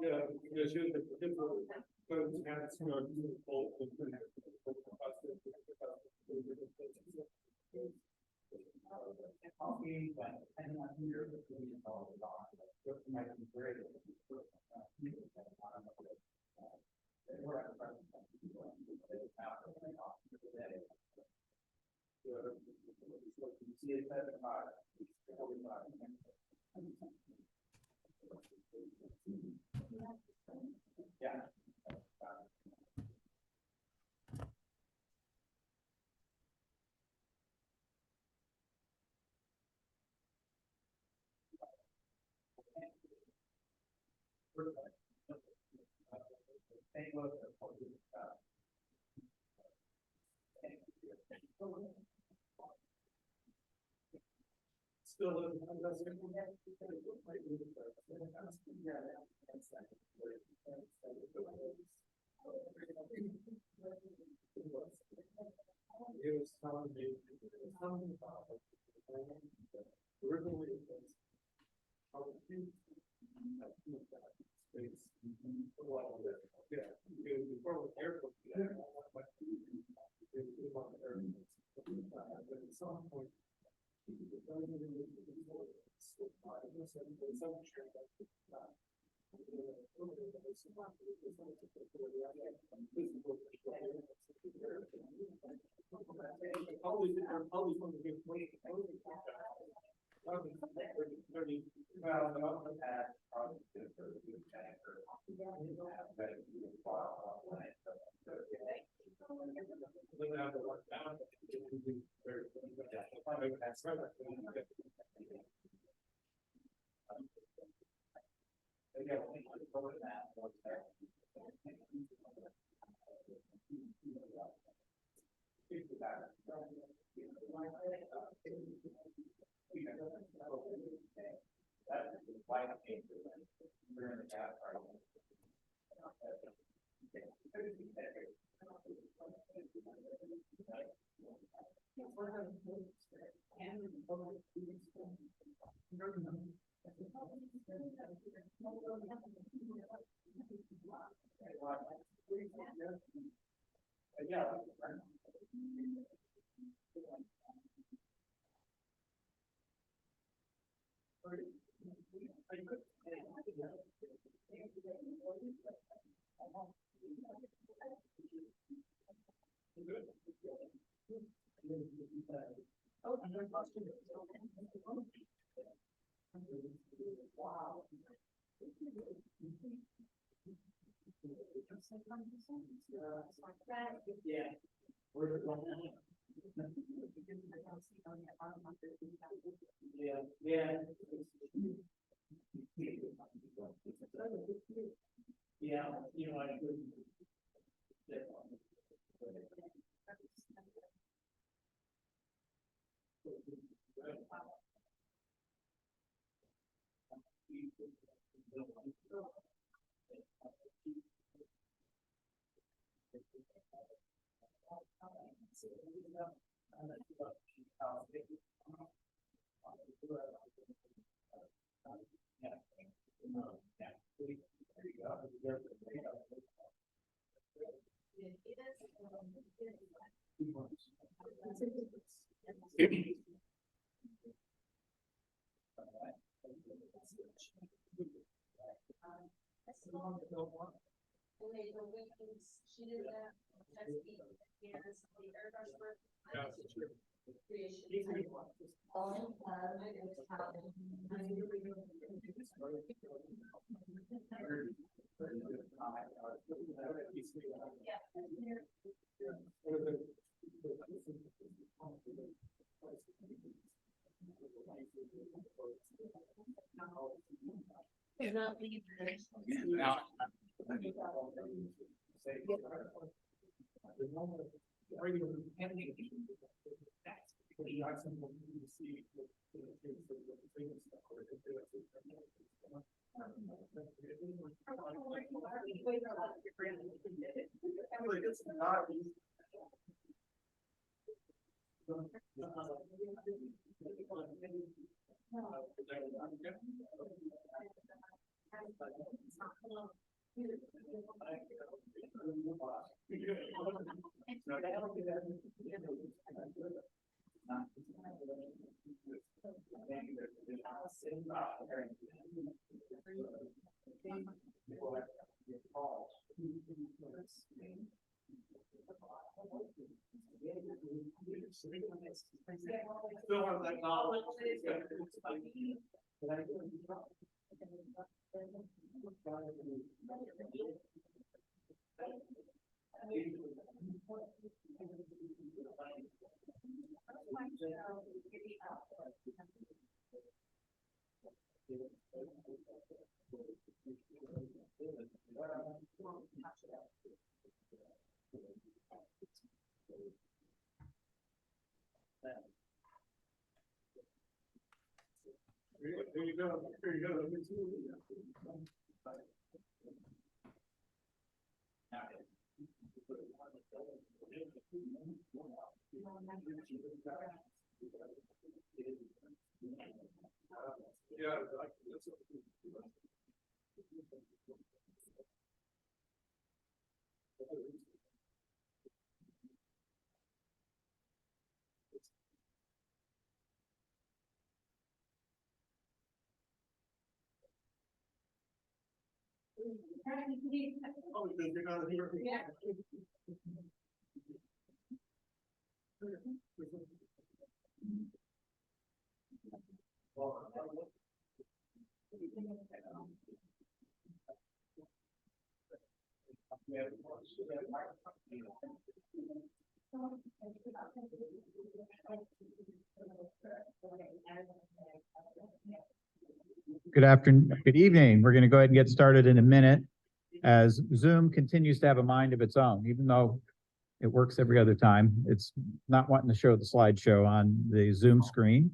Yeah, because you the different folks have to go to the poll. Yeah. Still, he was telling me something about originally it was how the space. Yeah, before the airport, but at some point, wow. Yeah. Yeah, yeah. Yeah, you know, I could. She did that. It's not leaving. Now. Still have that knowledge. There you go. There you go. Yeah. Oh, because you're not here. Yeah. Good afternoon, good evening. We're going to go ahead and get started in a minute as Zoom continues to have a mind of its own, even though it works every other time. It's not wanting to show the slideshow on the Zoom screen.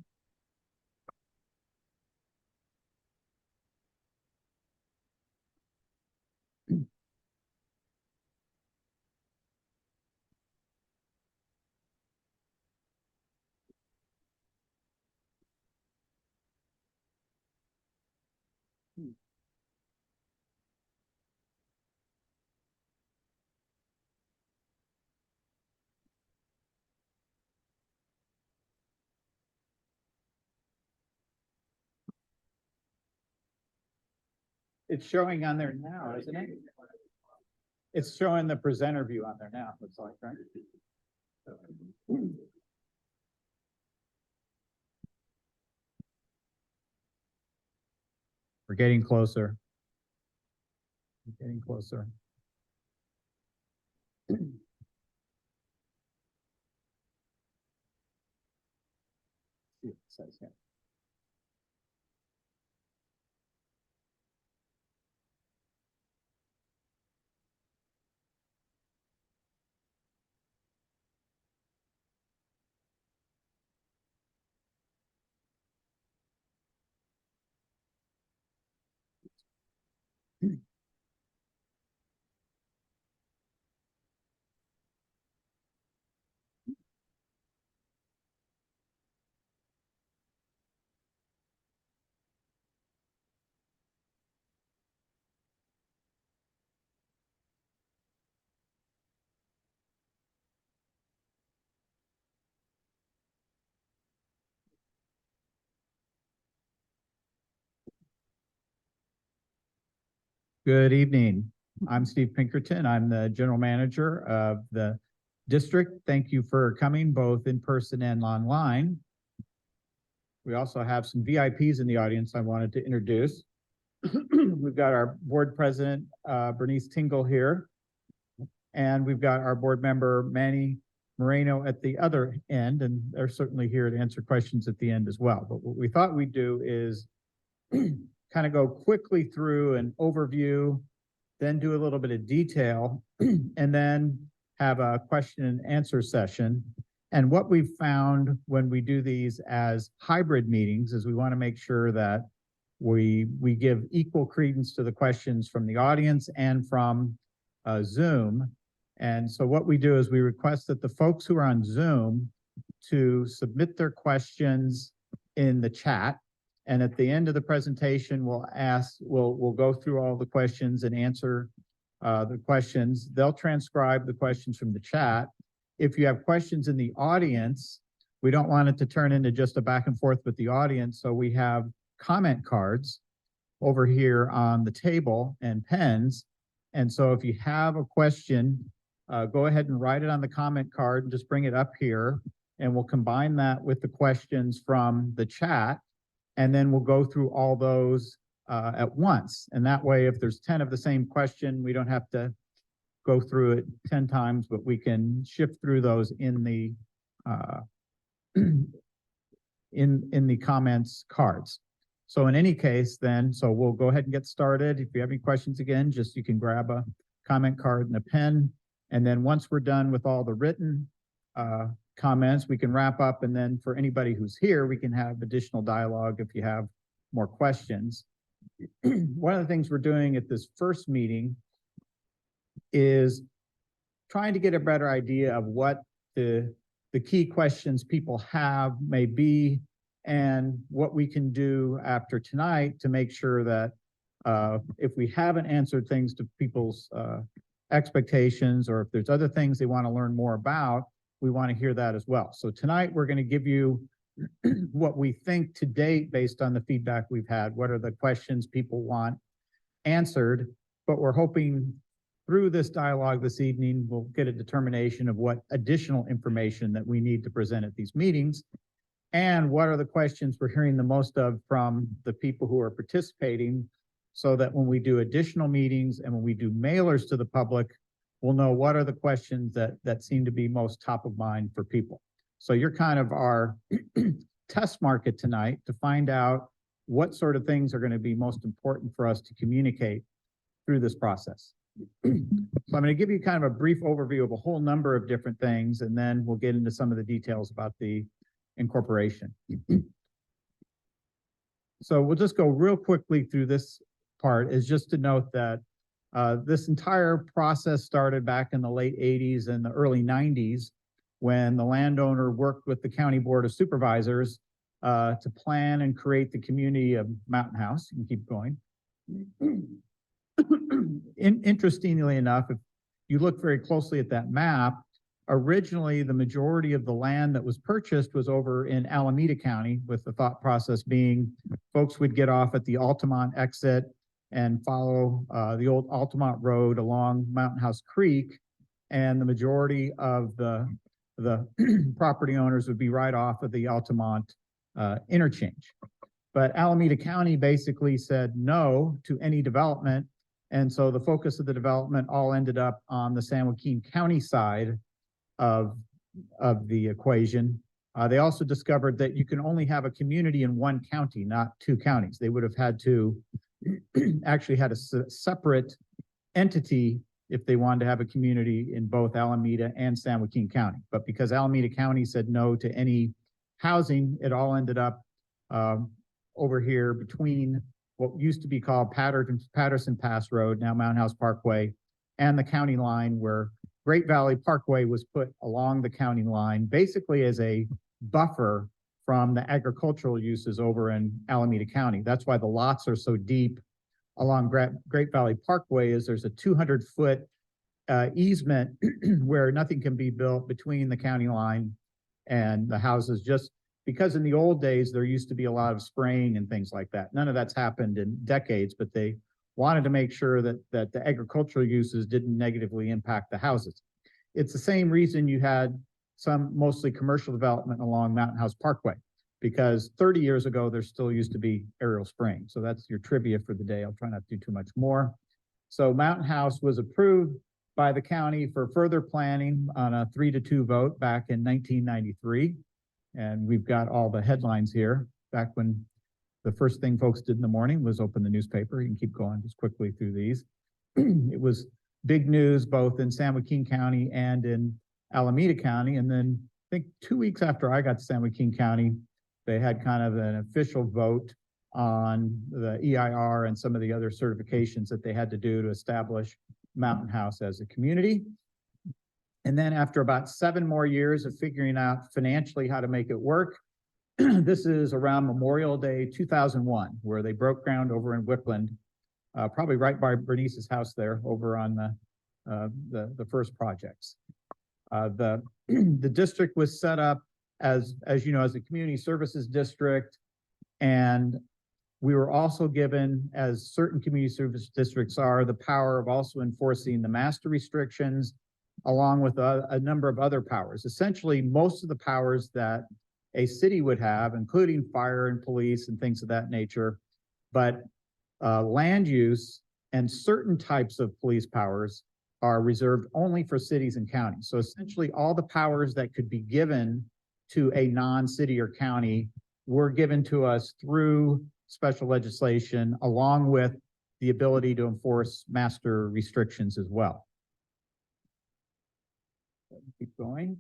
It's showing on there now, isn't it? It's showing the presenter view on there now, looks like, right? We're getting closer. We're getting closer. See what it says here. Good evening. I'm Steve Pinkerton. I'm the general manager of the district. Thank you for coming both in person and online. We also have some VIPs in the audience I wanted to introduce. We've got our board president, Bernice Tingle here, and we've got our board member, Manny Moreno at the other end, and they're certainly here to answer questions at the end as well. But what we thought we'd do is kind of go quickly through an overview, then do a little bit of detail, and then have a question and answer session. And what we've found when we do these as hybrid meetings is we want to make sure that We give equal credence to the questions from the audience and from Zoom. And so what we do is we request that the folks who are on Zoom to submit their questions in the chat. And at the end of the presentation, we'll go through all the questions and answer the questions. They'll transcribe the questions from the chat. If you have questions in the audience, we don't want it to turn into just a back and forth with the audience. So we have comment cards over here on the table and pens. And so if you have a question, go ahead and write it on the comment card and just bring it up here. And we'll combine that with the questions from the chat. And then we'll go through all those at once. And that way, if there's 10 of the same question, we don't have to go through it 10 times, but we can shift through those in the in the comments cards. So in any case, then, so we'll go ahead and get started. If you have any questions again, just you can grab a comment card and a pen. And then once we're done with all the written comments, we can wrap up. And then for anybody who's here, we can have additional dialogue if you have more questions. One of the things we're doing at this first meeting is trying to get a better idea of what the key questions people have may be, and what we can do after tonight to make sure that if we haven't answered things to people's expectations, or if there's other things they want to learn more about, we want to hear that as well. So tonight we're going to give you what we think to date based on the feedback we've had. What are the questions people want answered? But we're hoping through this dialogue this evening, we'll get a determination of what additional information that we need to present at these meetings, and what are the questions we're hearing the most of from the people who are participating, so that when we do additional meetings and when we do mailers to the public, we'll know what are the questions that seem to be most top of mind for people. So you're kind of our test market tonight to find out what sort of things are going to be most important for us to communicate through this process. So I'm going to give you kind of a brief overview of a whole number of different things, and then we'll get into some of the details about the incorporation. So we'll just go real quickly through this part, is just to note that this entire process started back in the late 80s and the early 90s, when the landowner worked with the County Board of Supervisors to plan and create the community of Mountain House. You can keep going. Interestingly enough, if you look very closely at that map, originally the majority of the land that was purchased was over in Alameda County, with the thought process being folks would get off at the Altamont exit and follow the old Altamont Road along Mountain House Creek, and the majority of the property owners would be right off of the Altamont interchange. But Alameda County basically said no to any development. And so the focus of the development all ended up on the San Joaquin County side of the equation. They also discovered that you can only have a community in one county, not two counties. They would have had to actually had a separate entity if they wanted to have a community in both Alameda and San Joaquin County. But because Alameda County said no to any housing, it all ended up over here between what used to be called Patterson Pass Road, now Mountain House Parkway, and the county line, where Great Valley Parkway was put along the county line, basically as a buffer from the agricultural uses over in Alameda County. That's why the lots are so deep along Great Valley Parkway, is there's a 200-foot easement where nothing can be built between the county line and the houses, just because in the old days, there used to be a lot of spraying and things like that. None of that's happened in decades, but they wanted to make sure that the agricultural uses didn't negatively impact the houses. It's the same reason you had some mostly commercial development along Mountain House Parkway, because 30 years ago, there still used to be aerial spraying. So that's your trivia for the day. I'll try not to do too much more. So Mountain House was approved by the county for further planning on a 3-2 vote back in 1993. And we've got all the headlines here. Back when the first thing folks did in the morning was open the newspaper. You can keep going just quickly through these. It was big news both in San Joaquin County and in Alameda County. And then I think 2 weeks after I got to San Joaquin County, they had kind of an official vote on the EIR and some of the other certifications that they had to do to establish Mountain House as a community. And then after about 7 more years of figuring out financially how to make it work, this is around Memorial Day 2001, where they broke ground over in Whipland, probably right by Bernice's house there, over on the first projects. The district was set up as you know, as a community services district, and we were also given, as certain community service districts are, the power of also enforcing the master restrictions, along with a number of other powers. Essentially, most of the powers that a city would have, including fire and police and things of that nature, but land use and certain types of police powers are reserved only for cities and counties. So essentially, all the powers that could be given to a non-city or county were given to us through special legislation, along with the ability to enforce master restrictions as well. Keep going.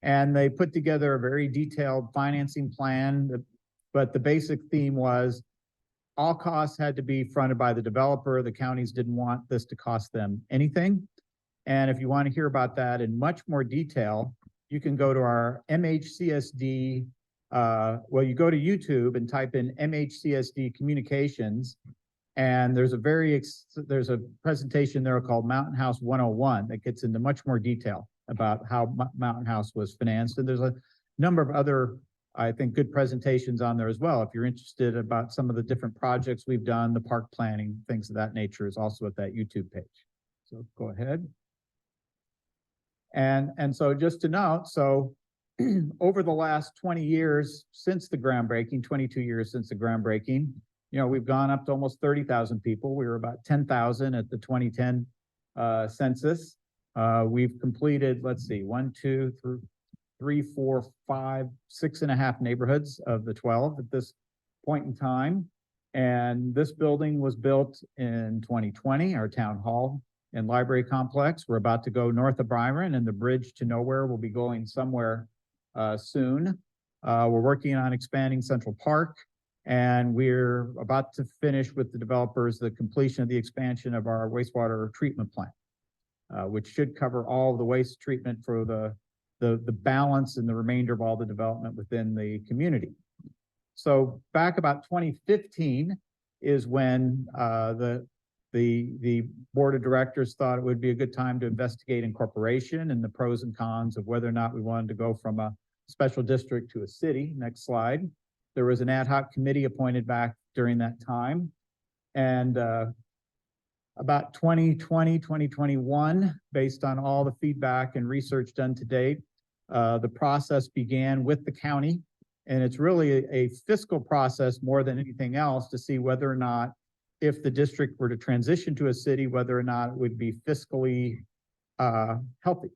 And they put together a very detailed financing plan, but the basic theme was all costs had to be fronted by the developer. The counties didn't want this to cost them anything. And if you want to hear about that in much more detail, you can go to our MHCSD, well, you go to YouTube and type in MHCSD communications, and there's a presentation there called Mountain House 101 that gets into much more detail about how Mountain House was financed. And there's a number of other, I think, good presentations on there as well. If you're interested about some of the different projects we've done, the park planning, things of that nature is also at that YouTube page. So go ahead. And so just to note, so over the last 20 years since the groundbreaking, 22 years since the groundbreaking, you know, we've gone up to almost 30,000 people. We were about 10,000 at the 2010 census. We've completed, let's see, 1, 2, 3, 4, 5, 6.5 neighborhoods of the 12 at this point in time. And this building was built in 2020, our town hall and library complex. We're about to go north of Byron, and the bridge to nowhere will be going somewhere soon. We're working on expanding Central Park, and we're about to finish with the developers the completion of the expansion of our wastewater treatment plant, which should cover all the waste treatment for the balance and the remainder of all the development within the community. So back about 2015 is when the board of directors thought it would be a good time to investigate incorporation and the pros and cons of whether or not we wanted to go from a special district to a city. Next slide. There was an ad hoc committee appointed back during that time. And about 2020, 2021, based on all the feedback and research done to date, the process began with the county. And it's really a fiscal process more than anything else to see whether or not, if the district were to transition to a city, whether or not it would be fiscally healthy.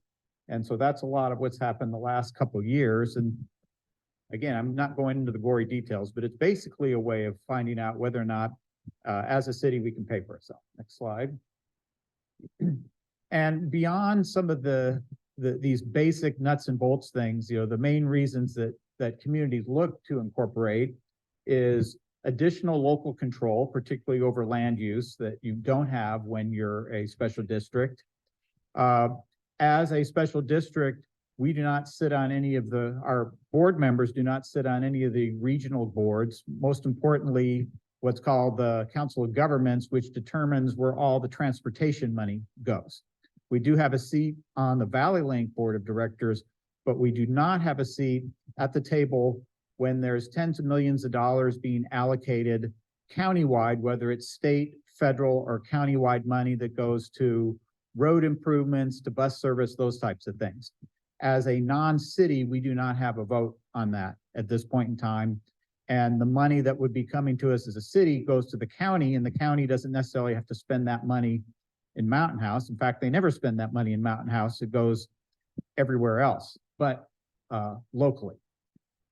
And so that's a lot of what's happened the last couple of years. And again, I'm not going into the gory details, but it's basically a way of finding out whether or not, as a city, we can pay for ourselves. Next slide. And beyond some of these basic nuts and bolts things, you know, the main reasons that communities look to incorporate is additional local control, particularly over land use that you don't have when you're a special district. As a special district, we do not sit on any of our board members do not sit on any of the regional boards. Most importantly, what's called the Council of Governments, which determines where all the transportation money goes. We do have a seat on the Valley Link Board of Directors, but we do not have a seat at the table when there's tens of millions of dollars being allocated countywide, whether it's state, federal, or countywide money that goes to road improvements, to bus service, those types of things. As a non-city, we do not have a vote on that at this point in time. And the money that would be coming to us as a city goes to the county, and the county doesn't necessarily have to spend that money in Mountain House. In fact, they never spend that money in Mountain House. It goes everywhere else, but locally.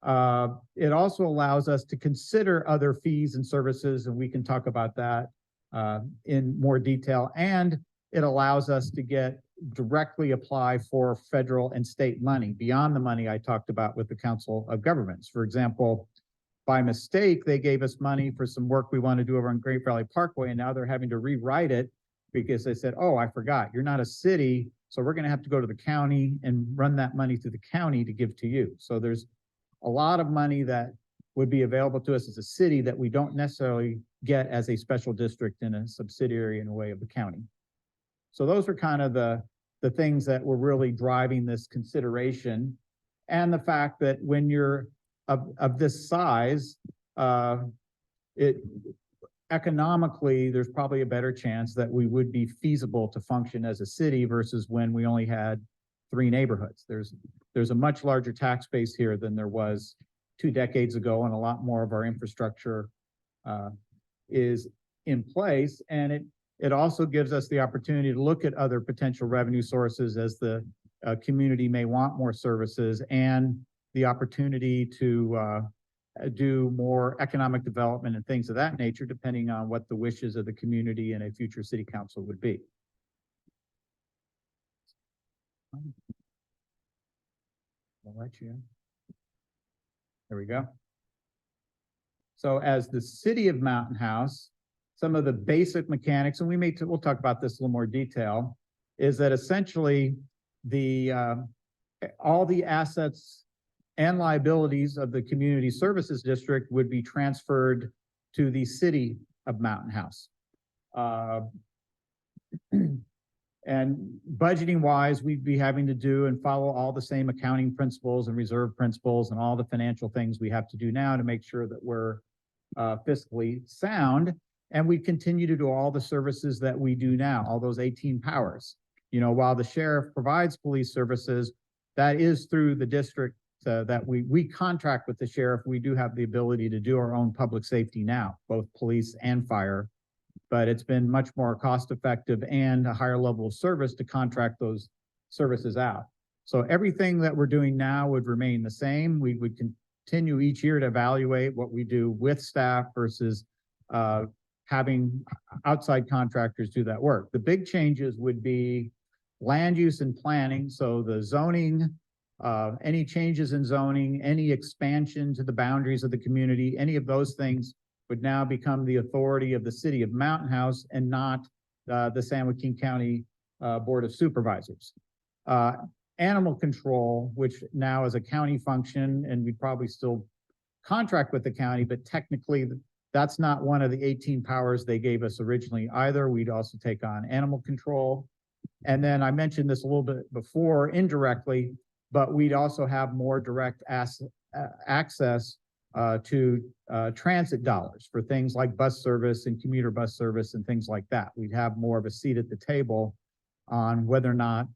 It also allows us to consider other fees and services, and we can talk about that in more detail. And it allows us to directly apply for federal and state money beyond the money I talked about with the Council of Governments. For example, by mistake, they gave us money for some work we want to do over on Great Valley Parkway, and now they're having to rewrite it because they said, oh, I forgot, you're not a city, so we're going to have to go to the county and run that money through the county to give to you. So there's a lot of money that would be available to us as a city that we don't necessarily get as a special district and a subsidiary in a way of the county. So those are kind of the things that were really driving this consideration. And the fact that when you're of this size, economically, there's probably a better chance that we would be feasible to function as a city versus when we only had 3 neighborhoods. There's a much larger tax base here than there was 2 decades ago, and a lot more of our infrastructure is in place. And it also gives us the opportunity to look at other potential revenue sources as the community may want more services, and the opportunity to do more economic development and things of that nature, depending on what the wishes of the community and a future city council would be. I'll let you in. There we go. So as the city of Mountain House, some of the basic mechanics, and we'll talk about this in a little more detail, is that essentially all the assets and liabilities of the community services district would be transferred to the city of Mountain House. And budgeting wise, we'd be having to do and follow all the same accounting principles and reserve principles and all the financial things we have to do now to make sure that we're fiscally sound. And we continue to do all the services that we do now, all those 18 powers. You know, while the sheriff provides police services, that is through the district that we contract with the sheriff. We do have the ability to do our own public safety now, both police and fire, but it's been much more cost effective and a higher level of service to contract those services out. So everything that we're doing now would remain the same. We would continue each year to evaluate what we do with staff versus having outside contractors do that work. The big changes would be land use and planning. So the zoning, any changes in zoning, any expansion to the boundaries of the community, any of those things would now become the authority of the city of Mountain House and not the San Joaquin County Board of Supervisors. Animal control, which now is a county function, and we'd probably still contract with the county, but technically that's not one of the 18 powers they gave us originally either. We'd also take on animal control. And then I mentioned this a little bit before indirectly, but we'd also have more direct access to transit dollars for things like bus service and commuter bus service and things like that. We'd have more of a seat at the table on whether or not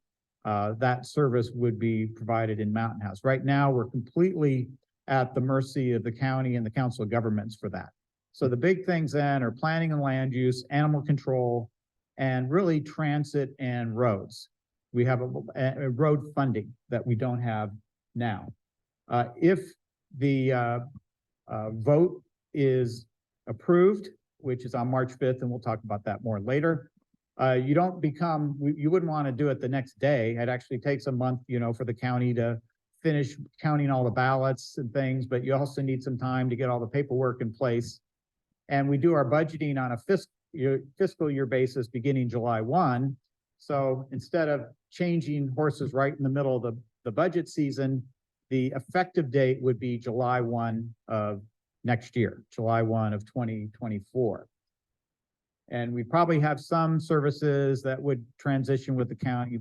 that service would be provided in Mountain House. Right now, we're completely at the mercy of the county and the council of governments for that. So the big things then are planning and land use, animal control, and really transit and roads. We have a road funding that we don't have now. If the vote is approved, which is on March 5th, and we'll talk about that more later, you wouldn't want to do it the next day. It actually takes a month, you know, for the county to finish counting all the ballots and things, but you also need some time to get all the paperwork in place. And we do our budgeting on a fiscal year basis beginning July 1. So instead of changing horses right in the middle of the budget season, the effective date would be July 1 of next year, July 1 of 2024. And we probably have some services that would transition with the county,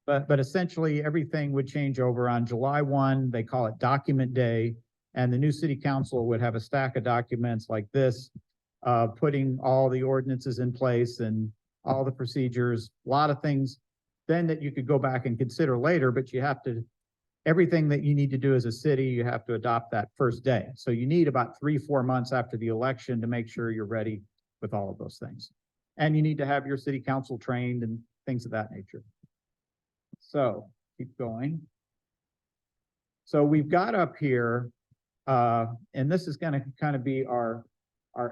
but essentially everything would change over on July 1. They call it document day. And the new city council would have a stack of documents like this, putting all the ordinances in place and all the procedures, a lot of things then that you could go back and consider later, but you have to, everything that you need to do as a city, you have to adopt that first day. So you need about 3-4 months after the election to make sure you're ready with all of those things. And you need to have your city council trained and things of that nature. So keep going. So we've got up here, and this is going to kind of be our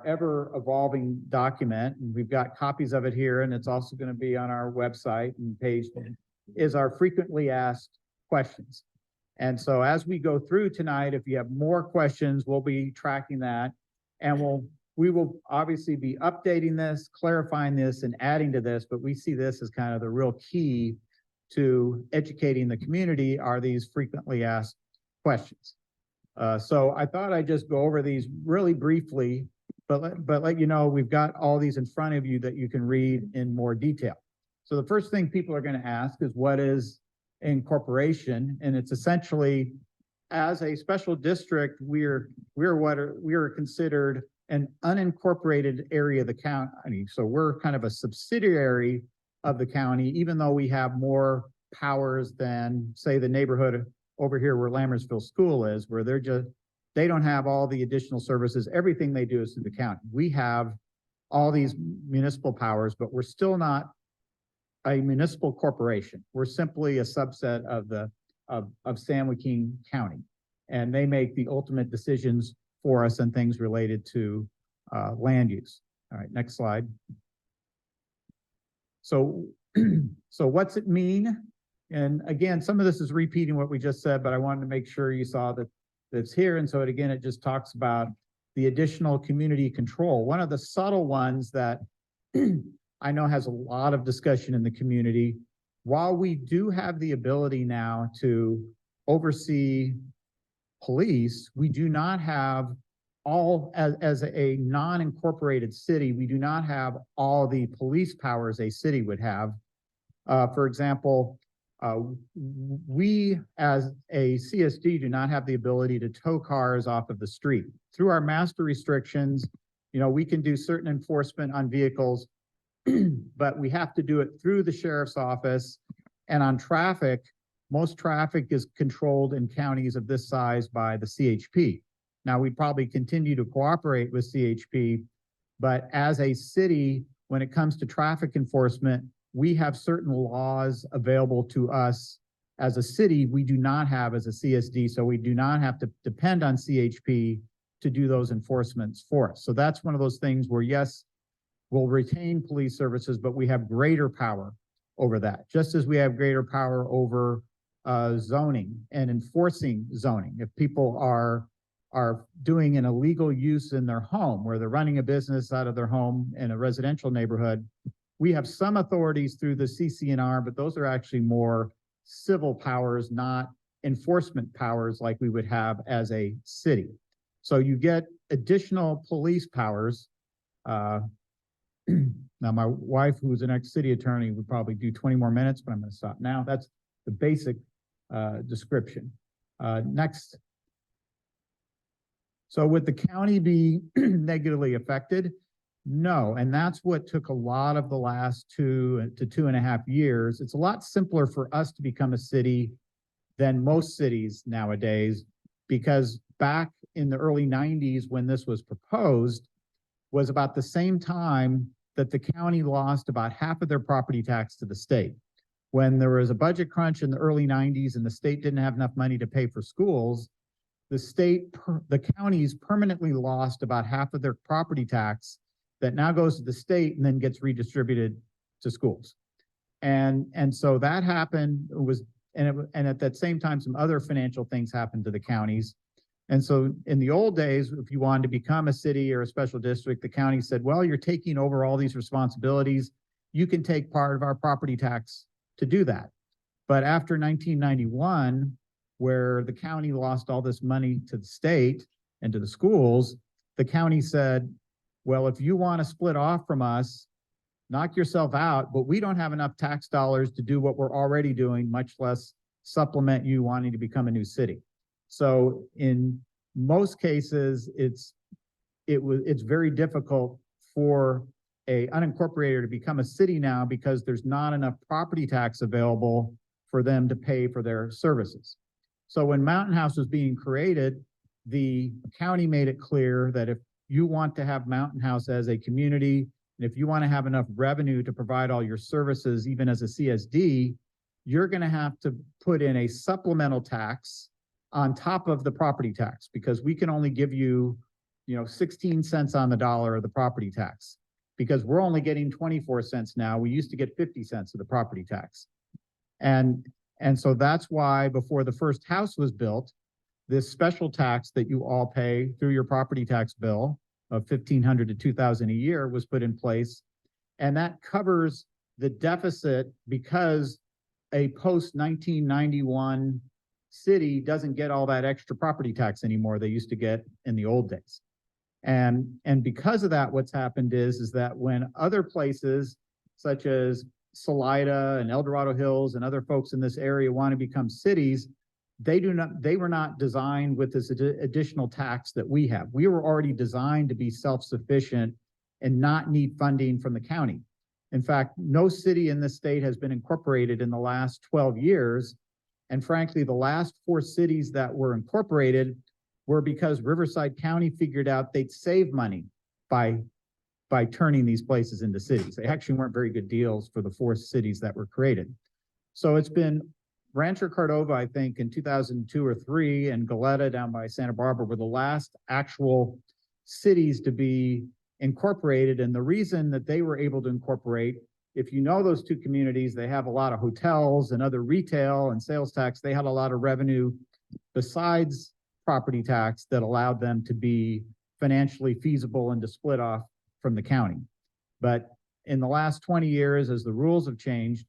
ever evolving document. And we've got copies of it here, and it's also going to be on our website and page, is our frequently asked questions. And so as we go through tonight, if you have more questions, we'll be tracking that. And we will obviously be updating this, clarifying this, and adding to this, but we see this as kind of the real key to educating the community are these frequently asked questions. So I thought I'd just go over these really briefly, but let you know we've got all these in front of you that you can read in more detail. So the first thing people are going to ask is, what is incorporation? And it's essentially, as a special district, we're considered an unincorporated area of the county. So we're kind of a subsidiary of the county, even though we have more powers than, say, the neighborhood over here where Lammersville School is, where they don't have all the additional services. Everything they do is through the county. We have all these municipal powers, but we're still not a municipal corporation. We're simply a subset of San Joaquin County, and they make the ultimate decisions for us and things related to land use. All right, next slide. So what's it mean? And again, some of this is repeating what we just said, but I wanted to make sure you saw that that's here. And so it just talks about the additional community control. One of the subtle ones that I know has a lot of discussion in the community, while we do have the ability now to oversee police, we do not have all, as a non-incorporated city, we do not have all the police powers a city would have. For example, we as a CSD do not have the ability to tow cars off of the street. Through our master restrictions, we can do certain enforcement on vehicles, but we have to do it through the sheriff's office. And on traffic, most traffic is controlled in counties of this size by the CHP. Now, we'd probably continue to cooperate with CHP, but as a city, when it comes to traffic enforcement, we have certain laws available to us as a city we do not have as a CSD, so we do not have to depend on CHP to do those enforcements for us. So that's one of those things where, yes, we'll retain police services, but we have greater power over that, just as we have greater power over zoning and enforcing zoning. If people are doing an illegal use in their home, where they're running a business out of their home in a residential neighborhood, we have some authorities through the CCNR, but those are actually more civil powers, not enforcement powers like we would have as a city. So you get additional police powers. Now, my wife, who's an ex-city attorney, would probably do 20 more minutes, but I'm going to stop now. That's the basic description. Next. So would the county be negatively affected? No, and that's what took a lot of the last 2 to 2.5 years. It's a lot simpler for us to become a city than most cities nowadays, because back in the early 90s when this was proposed was about the same time that the county lost about half of their property tax to the state. When there was a budget crunch in the early 90s and the state didn't have enough money to pay for schools, the counties permanently lost about half of their property tax that now goes to the state and then gets redistributed to schools. And so that happened, and at that same time, some other financial things happened to the counties. And so in the old days, if you wanted to become a city or a special district, the county said, well, you're taking over all these responsibilities. You can take part of our property tax to do that. But after 1991, where the county lost all this money to the state and to the schools, the county said, well, if you want to split off from us, knock yourself out, but we don't have enough tax dollars to do what we're already doing, much less supplement you wanting to become a new city. So in most cases, it's very difficult for a unincorporated to become a city now because there's not enough property tax available for them to pay for their services. So when Mountain House was being created, the county made it clear that if you want to have Mountain House as a community, and if you want to have enough revenue to provide all your services, even as a CSD, you're going to have to put in a supplemental tax on top of the property tax, because we can only give you, 16 cents on the dollar of the property tax, because we're only getting 24 cents now. We used to get 50 cents of the property tax. And And so that's why before the first house was built, this special tax that you all pay through your property tax bill of $1,500 to $2,000 a year was put in place. And that covers the deficit because a post-1991 city doesn't get all that extra property tax anymore they used to get in the old days. And because of that, what's happened is that when other places such as Salida and El Dorado Hills and other folks in this area want to become cities, they were not designed with this additional tax that we have. We were already designed to be self-sufficient and not need funding from the county. In fact, no city in this state has been incorporated in the last 12 years. And frankly, the last 4 cities that were incorporated were because Riverside County figured out they'd save money by turning these places into cities. They actually weren't very good deals for the 4 cities that were created. So it's been Rancho Cordova, I think, in 2002 or 3, and Goleta down by Santa Barbara were the last actual cities to be incorporated. And the reason that they were able to incorporate, if you know those 2 communities, they have a lot of hotels and other retail and sales tax. They had a lot of revenue besides property tax that allowed them to be financially feasible and to split off from the county. But in the last 20 years, as the rules have changed,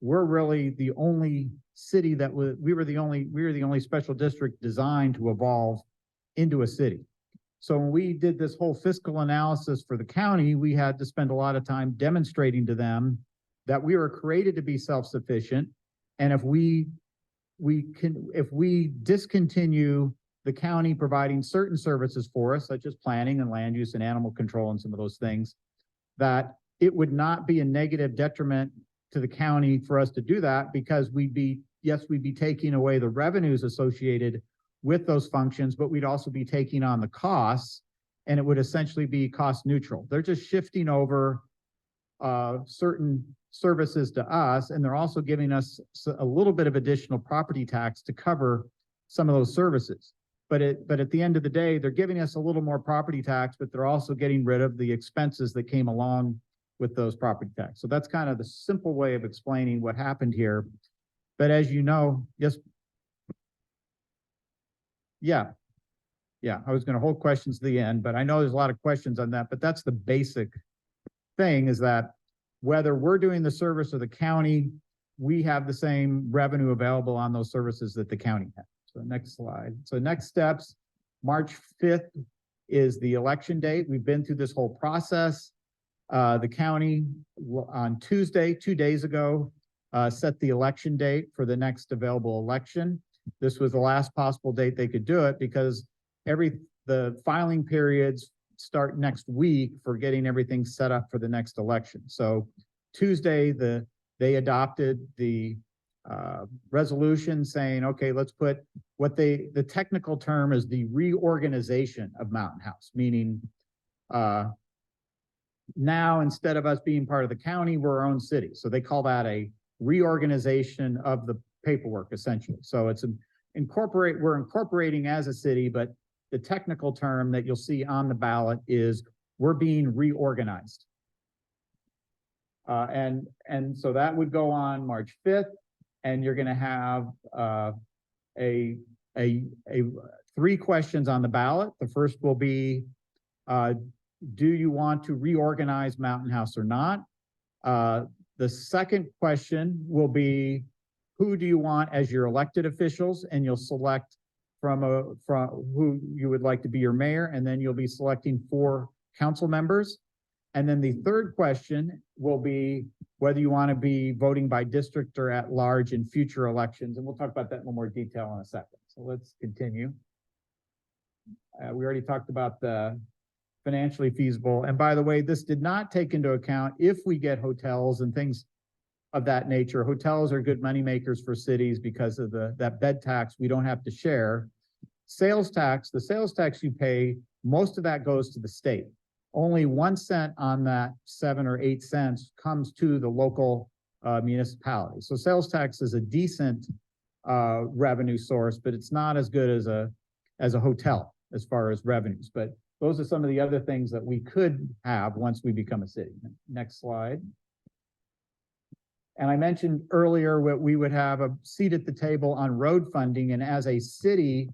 we're really the only city that we were the only special district designed to evolve into a city. So when we did this whole fiscal analysis for the county, we had to spend a lot of time demonstrating to them that we were created to be self-sufficient. And if we discontinue the county providing certain services for us, such as planning and land use and animal control and some of those things, that it would not be a negative detriment to the county for us to do that, because we'd be taking away the revenues associated with those functions, but we'd also be taking on the costs, and it would essentially be cost neutral. They're just shifting over certain services to us, and they're also giving us a little bit of additional property tax to cover some of those services. But at the end of the day, they're giving us a little more property tax, but they're also getting rid of the expenses that came along with those property tax. So that's kind of the simple way of explaining what happened here. But as you know, yes. Yeah, I was going to hold questions to the end, but I know there's a lot of questions on that, but that's the basic thing, is that whether we're doing the service or the county, we have the same revenue available on those services that the county has. So next slide. So next steps, March 5th is the election date. We've been through this whole process. The county on Tuesday, 2 days ago, set the election date for the next available election. This was the last possible date they could do it, because the filing periods start next week for getting everything set up for the next election. So Tuesday, they adopted the resolution saying, okay, let's put the technical term is the reorganization of Mountain House, meaning now instead of us being part of the county, we're our own city. So they call that a reorganization of the paperwork, essentially. So we're incorporating as a city, but the technical term that you'll see on the ballot is we're being reorganized. And so that would go on March 5th, and you're going to have 3 questions on the ballot. The first will be, do you want to reorganize Mountain House or not? The second question will be, who do you want as your elected officials? And you'll select from who you would like to be your mayor, and then you'll be selecting 4 council members. And then the third question will be whether you want to be voting by district or at large in future elections. And we'll talk about that in a little more detail in a second. So let's continue. We already talked about the financially feasible. And by the way, this did not take into account if we get hotels and things of that nature. Hotels are good money makers for cities because of that bed tax we don't have to share. Sales tax, the sales tax you pay, most of that goes to the state. Only 1 cent on that 7 or 8 cents comes to the local municipality. So sales tax is a decent revenue source, but it's not as good as a hotel as far as revenues. But those are some of the other things that we could have once we become a city. Next slide. And I mentioned earlier what we would have a seat at the table on road funding, and as a city,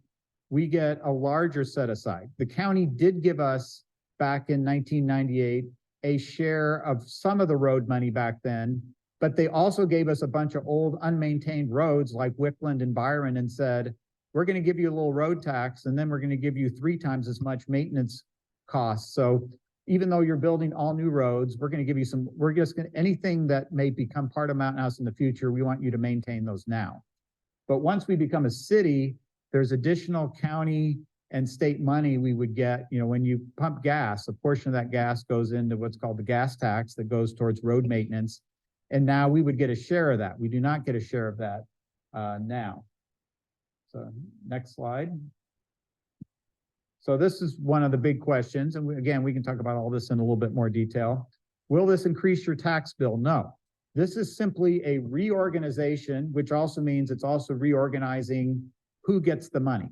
we get a larger set aside. The county did give us back in 1998 a share of some of the road money back then, but they also gave us a bunch of old unmaintained roads like Wickland and Byron and said, we're going to give you a little road tax, and then we're going to give you 3 times as much maintenance costs. So even though you're building all new roads, we're going to give you some, we're just going to, anything that may become part of Mountain House in the future, we want you to maintain those now. But once we become a city, there's additional county and state money we would get. You know, when you pump gas, a portion of that gas goes into what's called the gas tax that goes towards road maintenance. And now we would get a share of that. We do not get a share of that now. So next slide. So this is one of the big questions. And again, we can talk about all this in a little bit more detail. Will this increase your tax bill? No. This is simply a reorganization, which also means it's also reorganizing who gets the money.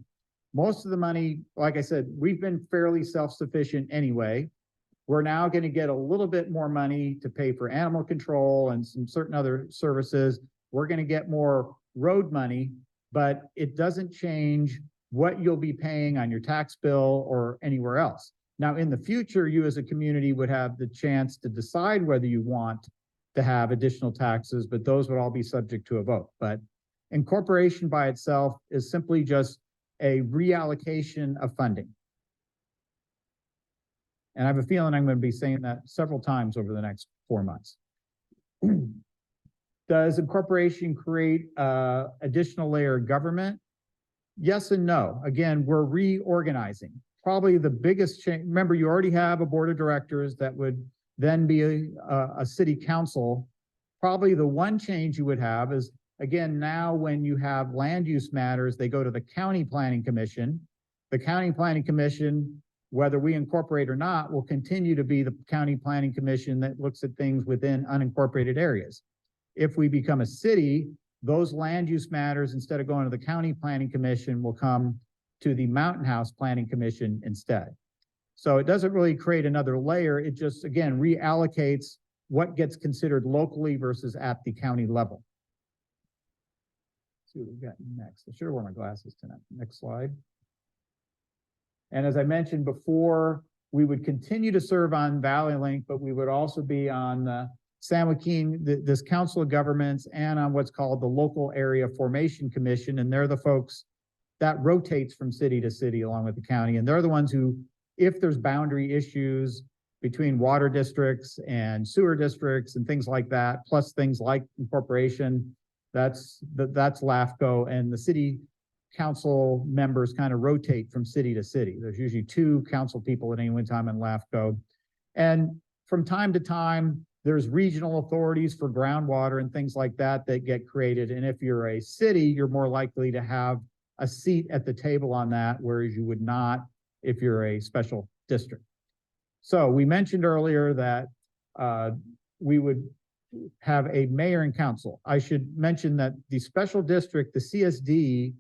Most of the money, like I said, we've been fairly self-sufficient anyway. We're now going to get a little bit more money to pay for animal control and some certain other services. We're going to get more road money, but it doesn't change what you'll be paying on your tax bill or anywhere else. Now, in the future, you as a community would have the chance to decide whether you want to have additional taxes, but those would all be subject to a vote. But incorporation by itself is simply just a reallocation of funding. And I have a feeling I'm going to be saying that several times over the next 4 months. Does incorporation create additional layer of government? Yes and no. Again, we're reorganizing. Probably the biggest change, remember, you already have a board of directors that would then be a city council. Probably the one change you would have is, again, now when you have land use matters, they go to the county planning commission. The county planning commission, whether we incorporate or not, will continue to be the county planning commission that looks at things within unincorporated areas. If we become a city, those land use matters, instead of going to the county planning commission, will come to the Mountain House Planning Commission instead. So it doesn't really create another layer. It just, again, reallocates what gets considered locally versus at the county level. Let's see what we've got next. I should have worn my glasses tonight. Next slide. And as I mentioned before, we would continue to serve on Valley Link, but we would also be on San Joaquin, this Council of Governments, and on what's called the Local Area Formation Commission. And they're the folks that rotates from city to city along with the county. And they're the ones who, if there's boundary issues between water districts and sewer districts and things like that, plus things like incorporation, that's LAFCO, and the city council members kind of rotate from city to city. There's usually 2 council people at any one time in LAFCO. And from time to time, there's regional authorities for groundwater and things like that that get created. And if you're a city, you're more likely to have a seat at the table on that, whereas you would not if you're a special district. So we mentioned earlier that we would have a mayor and council. I should mention that the special district, the CSD,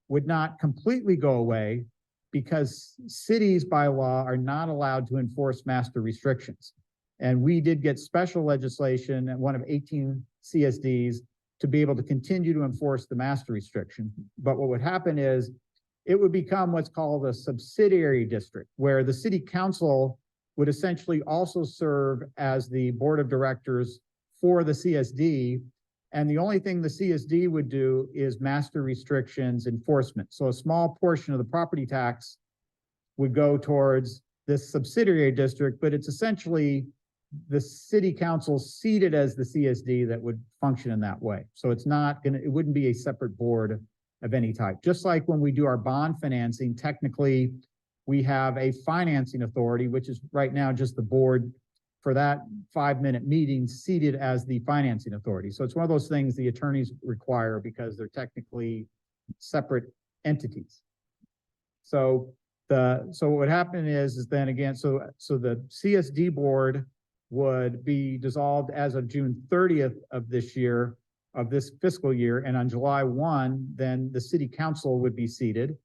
would not completely go away because cities by law are not allowed to enforce master restrictions. And we did get special legislation at one of 18 CSDs to be able to continue to enforce the master restriction. But what would happen is it would become what's called a subsidiary district, where the city council would essentially also serve as the board of directors for the CSD. And the only thing the CSD would do is master restrictions enforcement. So a small portion of the property tax would go towards this subsidiary district, but it's essentially the city council seated as the CSD that would function in that way. So it's not gonna, it wouldn't be a separate board of any type. Just like when we do our bond financing, technically we have a financing authority, which is right now just the board for that 5-minute meeting seated as the financing authority. So it's one of those things the attorneys require because they're technically separate entities. So what would happen is then again, so the CSD board would be dissolved as of June 30th of this year, of this fiscal year. And on July 1, then the city council would be seated.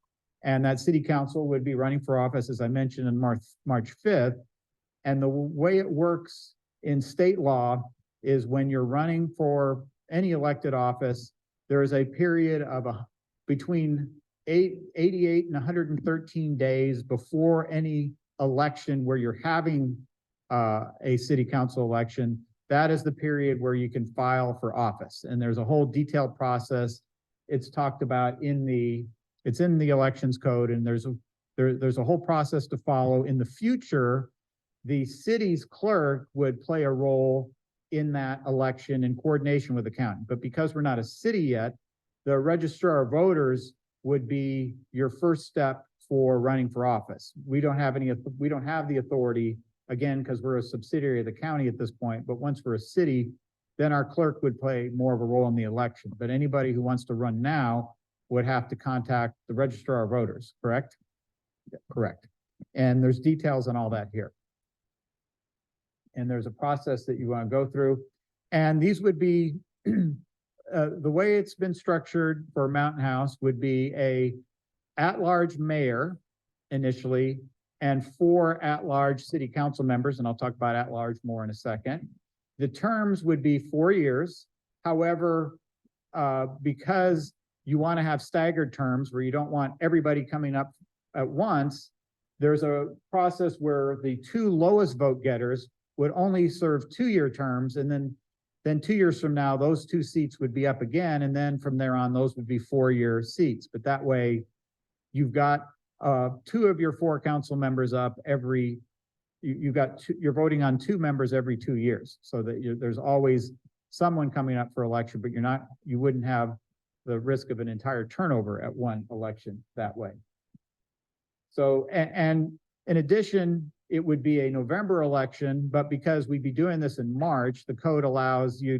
And that city council would be running for office, as I mentioned, on March 5th. And the way it works in state law is when you're running for any elected office, there is a period of between 88 and 113 days before any election where you're having a city council election. That is the period where you can file for office. And there's a whole detailed process. It's talked about it's in the elections code, and there's a whole process to follow. In the future, the city's clerk would play a role in that election in coordination with the county. But because we're not a city yet, the registrar of voters would be your first step for running for office. We don't have the authority, again, because we're a subsidiary of the county at this point, but once we're a city, then our clerk would play more of a role in the election. But anybody who wants to run now would have to contact the registrar of voters, correct? Yeah, correct. And there's details on all that here. And there's a process that you want to go through. And these would be, the way it's been structured for Mountain House would be a at-large mayor initially, and 4 at-large city council members, and I'll talk about at-large more in a second. The terms would be 4 years. However, because you want to have staggered terms where you don't want everybody coming up at once, there's a process where the 2 lowest vote getters would only serve 2-year terms, and then 2 years from now, those 2 seats would be up again, and then from there on, those would be 4-year seats. But that way, you've got 2 of your 4 council members up every. You're voting on 2 members every 2 years, so that there's always someone coming up for election, but you wouldn't have the risk of an entire turnover at one election that way. So, and in addition, it would be a November election, but because we'd be doing this in March, the code allows you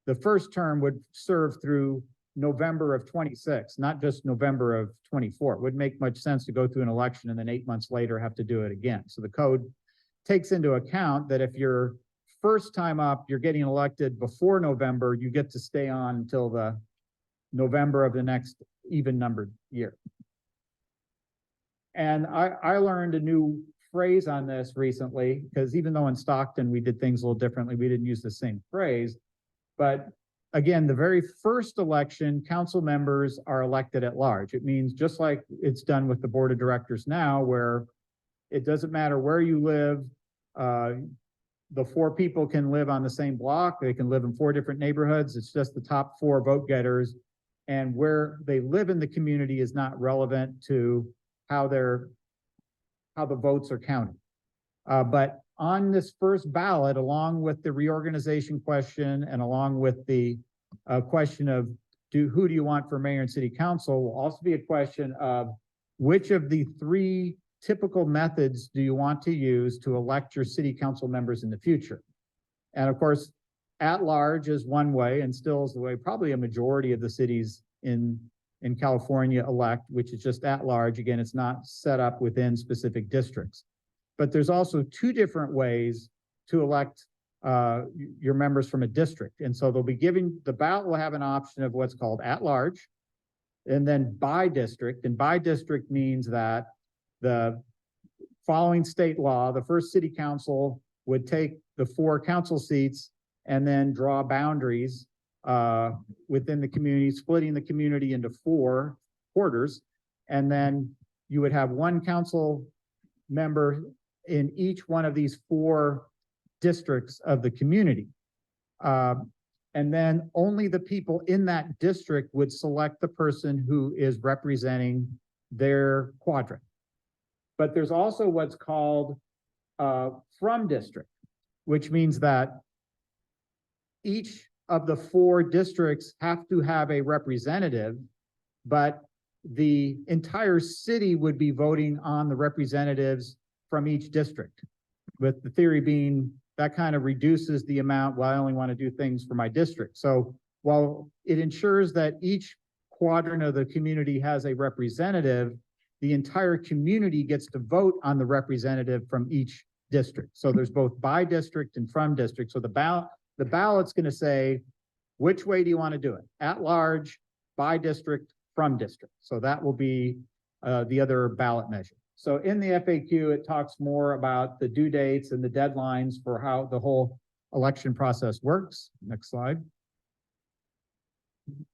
the first term would serve through November of 26, not just November of 24. It wouldn't make much sense to go through an election and then 8 months later have to do it again. So the code takes into account that if you're first time up, you're getting elected before November, you get to stay on until the November of the next even numbered year. And I learned a new phrase on this recently, because even though in Stockton we did things a little differently, we didn't use the same phrase. But again, the very first election, council members are elected at large. It means just like it's done with the board of directors now, where it doesn't matter where you live, the 4 people can live on the same block. They can live in 4 different neighborhoods. It's just the top 4 vote getters, and where they live in the community is not relevant to how the votes are counted. But on this first ballot, along with the reorganization question and along with the question of who do you want for mayor and city council, will also be a question of which of the 3 typical methods do you want to use to elect your city council members in the future. And of course, at large is one way, and still is the way probably a majority of the cities in California elect, which is just at large. Again, it's not set up within specific districts. But there's also 2 different ways to elect your members from a district. And so they'll be the ballot will have an option of what's called at large, and then by district. And by district means that the following state law, the first city council would take the 4 council seats and then draw boundaries within the community, splitting the community into 4 quarters. And then you would have 1 council member in each one of these 4 districts of the community. And then only the people in that district would select the person who is representing their quadrant. But there's also what's called from district, which means that each of the 4 districts have to have a representative, but the entire city would be voting on the representatives from each district, with the theory being that kind of reduces the amount, well, I only want to do things for my district. So while it ensures that each quadrant of the community has a representative, the entire community gets to vote on the representative from each district. So there's both by district and from district. So the ballot's going to say, which way do you want to do it? At large, by district, from district. So that will be the other ballot measure. So in the FAQ, it talks more about the due dates and the deadlines for how the whole election process works. Next slide.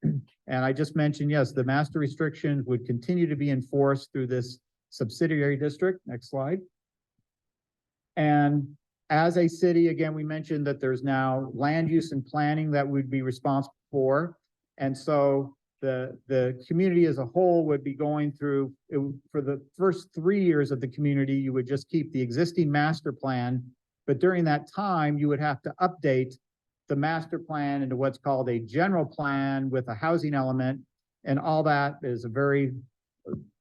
And I just mentioned, yes, the master restrictions would continue to be enforced through this subsidiary district. Next slide. And as a city, again, we mentioned that there's now land use and planning that we'd be responsible for. And so the community as a whole would be going through, for the first 3 years of the community, you would just keep the existing master plan. But during that time, you would have to update the master plan into what's called a general plan with a housing element. And all that is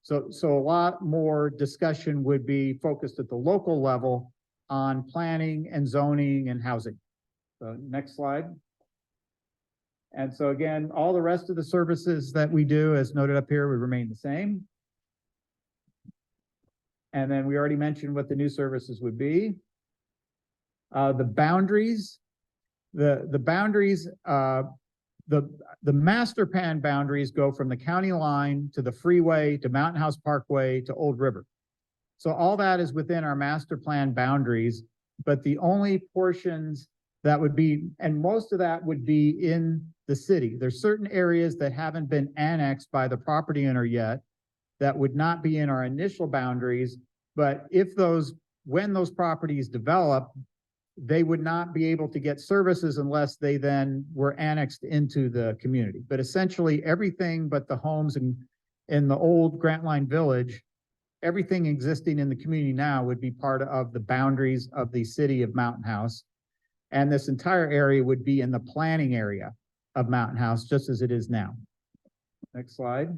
so a lot more discussion would be focused at the local level on planning and zoning and housing. So next slide. And so again, all the rest of the services that we do, as noted up here, would remain the same. And then we already mentioned what the new services would be. The boundaries, the boundaries, the master plan boundaries go from the county line to the freeway, to Mountain House Parkway, to Old River. So all that is within our master plan boundaries, but the only portions that would be, and most of that would be in the city. There's certain areas that haven't been annexed by the property owner yet that would not be in our initial boundaries, but when those properties develop, they would not be able to get services unless they then were annexed into the community. But essentially everything but the homes in the old Grant Line Village, everything existing in the community now would be part of the boundaries of the city of Mountain House. And this entire area would be in the planning area of Mountain House, just as it is now. Next slide.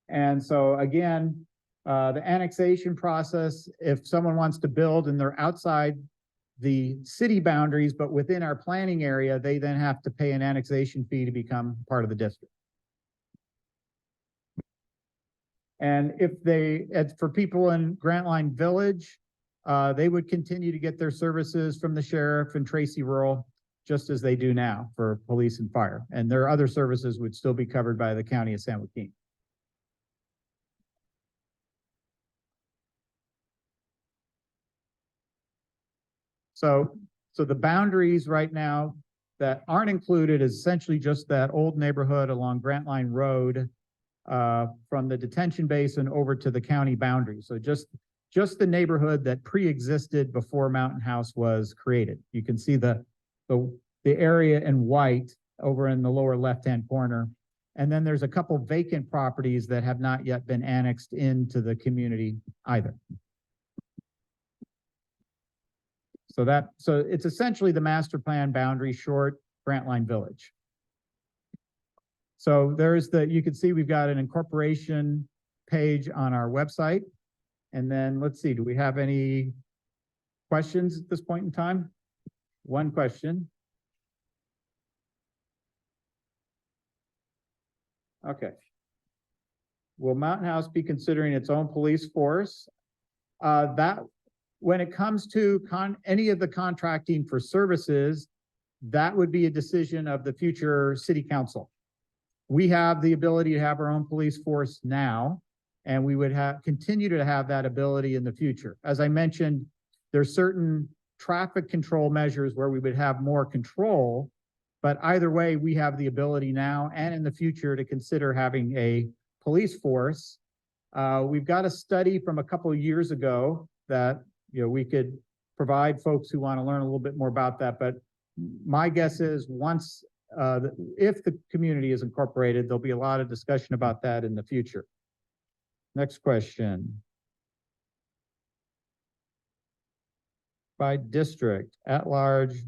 And so again, the annexation process, if someone wants to build and they're outside the city boundaries, but within our planning area, they then have to pay an annexation fee to become part of the district. And for people in Grant Line Village, they would continue to get their services from the sheriff and Tracy Rural, just as they do now for police and fire. And their other services would still be covered by the county of San Joaquin. So the boundaries right now that aren't included is essentially just that old neighborhood along Grant Line Road, from the detention basin over to the county boundary. So just the neighborhood that pre-existed before Mountain House was created. You can see the area in white over in the lower left-hand corner. And then there's a couple vacant properties that have not yet been annexed into the community either. So it's essentially the master plan boundary short Grant Line Village. So you can see we've got an incorporation page on our website. And then let's see, do we have any questions at this point in time? One question. Okay. Will Mountain House be considering its own police force? When it comes to any of the contracting for services, that would be a decision of the future city council. We have the ability to have our own police force now, and we would continue to have that ability in the future. As I mentioned, there's certain traffic control measures where we would have more control, but either way, we have the ability now and in the future to consider having a police force. We've got a study from a couple of years ago that we could provide folks who want to learn a little bit more about that. But my guess is if the community is incorporated, there'll be a lot of discussion about that in the future. Next question. By district, at large.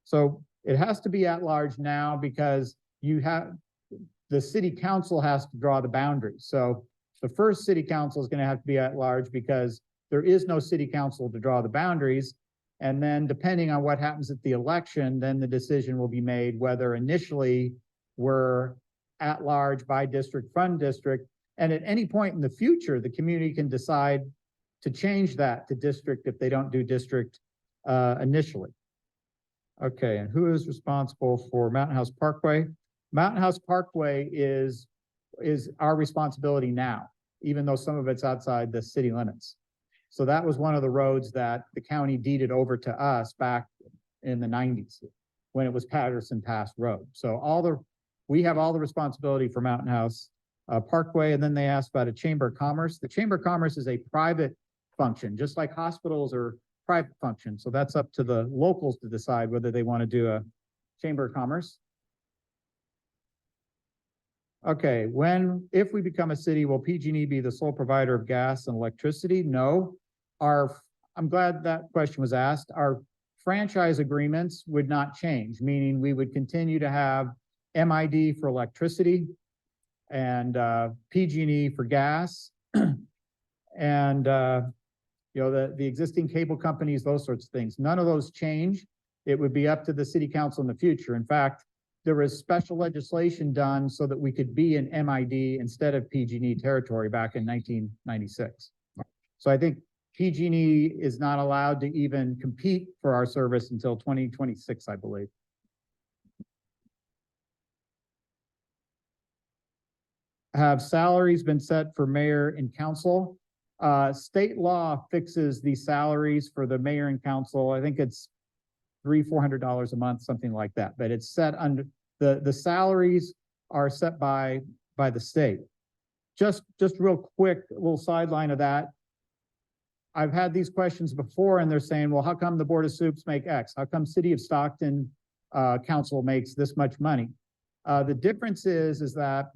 So it has to be at large now because the city council has to draw the boundaries. So the first city council is going to have to be at large because there is no city council to draw the boundaries. And then depending on what happens at the election, then the decision will be made whether initially we're at large by district, from district. And at any point in the future, the community can decide to change that to district if they don't do district initially. Okay, and who is responsible for Mountain House Parkway? Mountain House Parkway is our responsibility now, even though some of it's outside the city limits. So that was one of the roads that the county deeded over to us back in the 90s when it was Patterson Pass Road. So we have all the responsibility for Mountain House Parkway, and then they asked about a Chamber of Commerce. The Chamber of Commerce is a private function, just like hospitals are private functions. So that's up to the locals to decide whether they want to do a Chamber of Commerce. Okay, if we become a city, will PG&E be the sole provider of gas and electricity? No. I'm glad that question was asked. Our franchise agreements would not change, meaning we would continue to have MID for electricity and PG&E for gas, and the existing cable companies, those sorts of things. None of those change. It would be up to the city council in the future. In fact, there was special legislation done so that we could be in MID instead of PG&E territory back in 1996. So I think PG&E is not allowed to even compete for our service until 2026, I believe. Have salaries been set for mayor and council? State law fixes the salaries for the mayor and council. I think it's $300-400 a month, something like that. But it's set under the salaries are set by the state. Just real quick, a little sideline of that. I've had these questions before, and they're saying, well, how come the Board of Soups make X? How come City of Stockton council makes this much money? The difference is that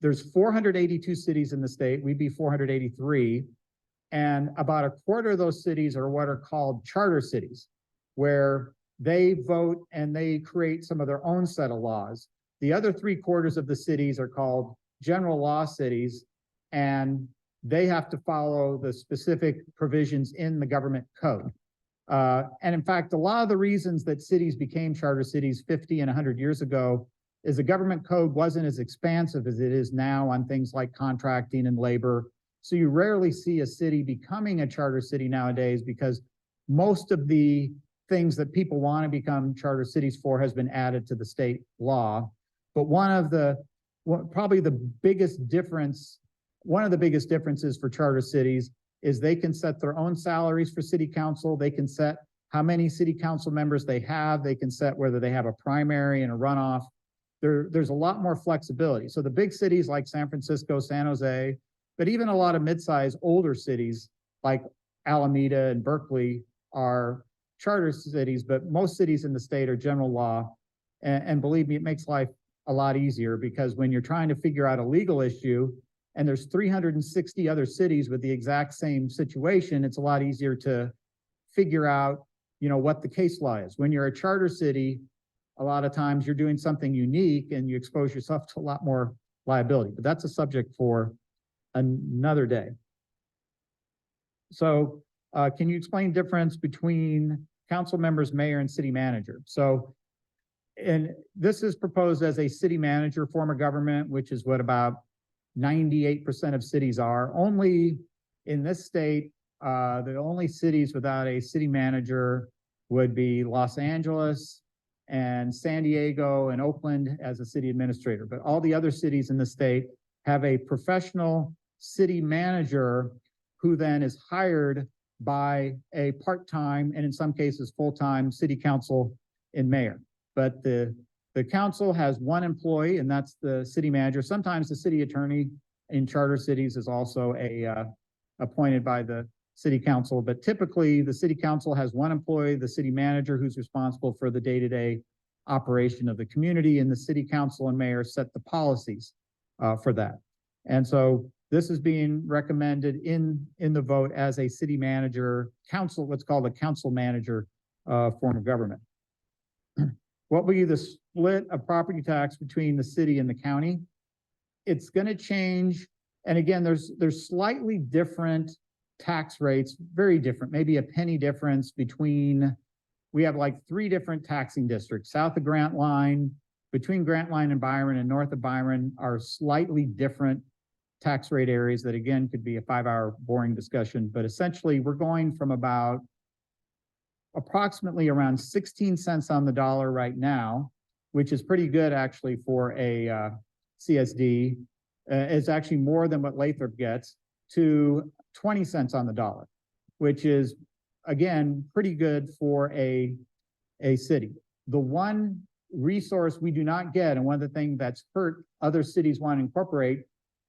there's 482 cities in the state. We'd be 483. And about a quarter of those cities are what are called charter cities, where they vote and they create some of their own set of laws. The other 3/4 of the cities are called general law cities, and they have to follow the specific provisions in the government code. And in fact, a lot of the reasons that cities became charter cities 50 and 100 years ago is the government code wasn't as expansive as it is now on things like contracting and labor. So you rarely see a city becoming a charter city nowadays because most of the things that people want to become charter cities for has been added to the state law. But one of the biggest differences for charter cities is they can set their own salaries for city council. They can set how many city council members they have. They can set whether they have a primary and a runoff. There's a lot more flexibility. So the big cities like San Francisco, San Jose, but even a lot of mid-sized older cities like Alameda and Berkeley are charter cities, but most cities in the state are general law. And believe me, it makes life a lot easier because when you're trying to figure out a legal issue and there's 360 other cities with the exact same situation, it's a lot easier to figure out, what the case law is. When you're a charter city, a lot of times you're doing something unique and you expose yourself to a lot more liability, but that's a subject for another day. So can you explain the difference between council members, mayor, and city manager? So, and this is proposed as a city manager form of government, which is what about 98% of cities are. Only in this state, the only cities without a city manager would be Los Angeles and San Diego and Oakland as a city administrator. But all the other cities in the state have a professional city manager who then is hired by a part-time and in some cases full-time city council and mayor. But the council has one employee, and that's the city manager. Sometimes the city attorney in charter cities is also appointed by the city council, but typically the city council has one employee, the city manager, who's responsible for the day-to-day operation of the community, and the city council and mayor set the policies for that. And so this is being recommended in the vote as a city manager council, what's called a council manager form of government. What will be the split of property tax between the city and the county? It's going to change. And again, there's slightly different tax rates, very different, maybe a penny difference between, we have like 3 different taxing districts. South of Grant Line, between Grant Line and Byron, and north of Byron are slightly different tax rate areas that again could be a 5-hour boring discussion. But essentially we're going from about approximately around 16 cents on the dollar right now, which is pretty good actually for a CSD. It's actually more than what Lathrop gets, to 20 cents on the dollar, which is again pretty good for a city. the one resource we do not get, and one of the things that's hurt other cities want to incorporate,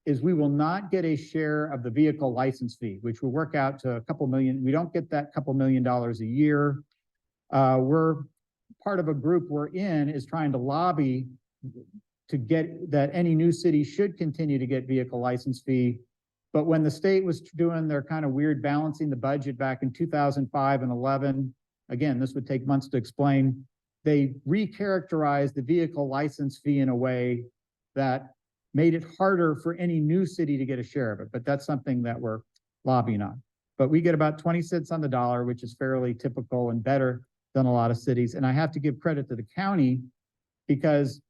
is we will not get a share of the vehicle license fee, which will work out to a couple million. We don't get that couple $1 million a year. We're part of a group we're in is trying to lobby to get that any new city should continue to get vehicle license fee. But when the state was doing their kind of weird balancing the budget back in 2005 and 11, again, this would take months to explain, they recharacterized the vehicle license fee in a way that made it harder for any new city to get a share of it. But that's something that we're lobbying on. But we get about 20 cents on the dollar, which is fairly typical and better than a lot of cities. And I have to give credit to the county, because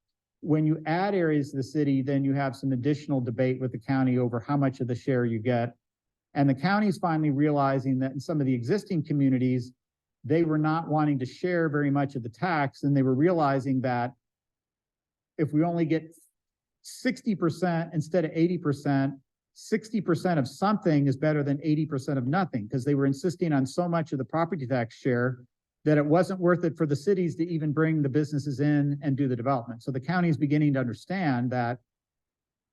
when you add areas to the city, then you have some additional debate with the county over how much of the share you get. And the county's finally realizing that in some of the existing communities, they were not wanting to share very much of the tax, and they were realizing that if we only get 60% instead of 80%, 60% of something is better than 80% of nothing, because they were insisting on so much of the property tax share that it wasn't worth it for the cities to even bring the businesses in and do the development. So the county is beginning to understand that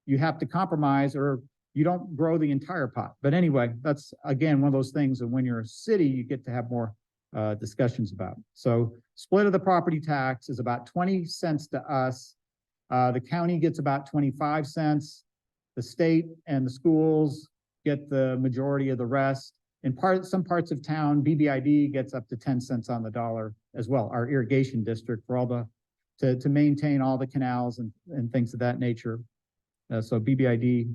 you have to compromise or you don't grow the entire pot. But anyway, that's again, one of those things that when you're a city, you get to have more discussions about. So split of the property tax is about 20 cents to us. The county gets about 25 cents. The state and the schools get the majority of the rest. In some parts of town, BBID gets up to 10 cents on the dollar as well, our irrigation district, for all to maintain all the canals and things of that nature. So BBID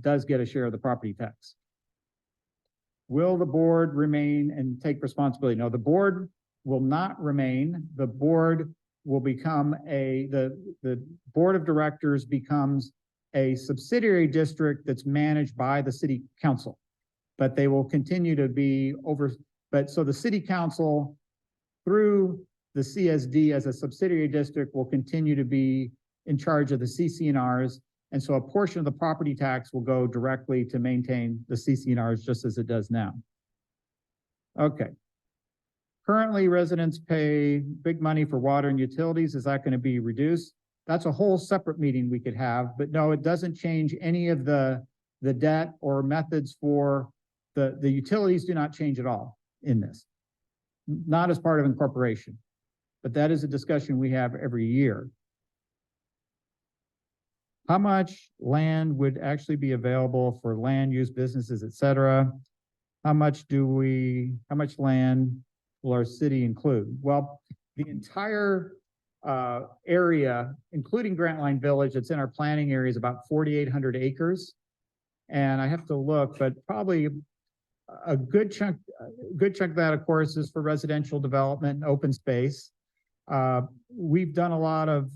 does get a share of the property tax. Will the board remain and take responsibility? No, the board will not remain. The board will become the board of directors becomes a subsidiary district that's managed by the city council, but they will continue to be so the city council through the CSD as a subsidiary district will continue to be in charge of the CC&Rs. And so a portion of the property tax will go directly to maintain the CC&Rs just as it does now. Okay. Currently, residents pay big money for water and utilities. Is that going to be reduced? That's a whole separate meeting we could have, but no, it doesn't change any of the debt or methods for the utilities do not change at all in this, not as part of incorporation, but that is a discussion we have every year. How much land would actually be available for land use, businesses, et cetera? How much land will our city include? Well, the entire area, including Grant Line Village, that's in our planning area, is about 4,800 acres. And I have to look, but probably a good chunk of that, of course, is for residential development and open space. We've done a lot of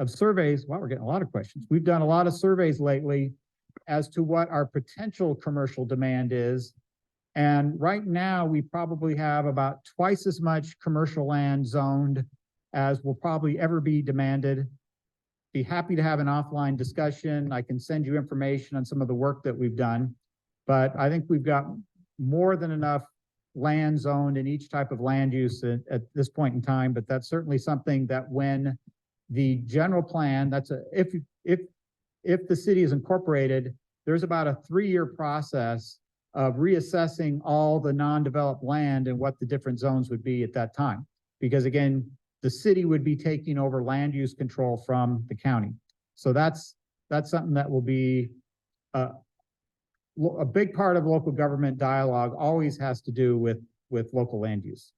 surveys. Wow, we're getting a lot of questions. We've done a lot of surveys lately as to what our potential commercial demand is. And right now, we probably have about twice as much commercial land zoned as will probably ever be demanded. Be happy to have an offline discussion. I can send you information on some of the work that we've done, but I think we've got more than enough land zoned in each type of land use at this point in time. But that's certainly something that when the general plan, if the city is incorporated, there's about a 3-year process of reassessing all the non-developed land and what the different zones would be at that time. Because again, the city would be taking over land use control from the county. So that's something that will be a big part of local government dialogue, always has to do with local land use.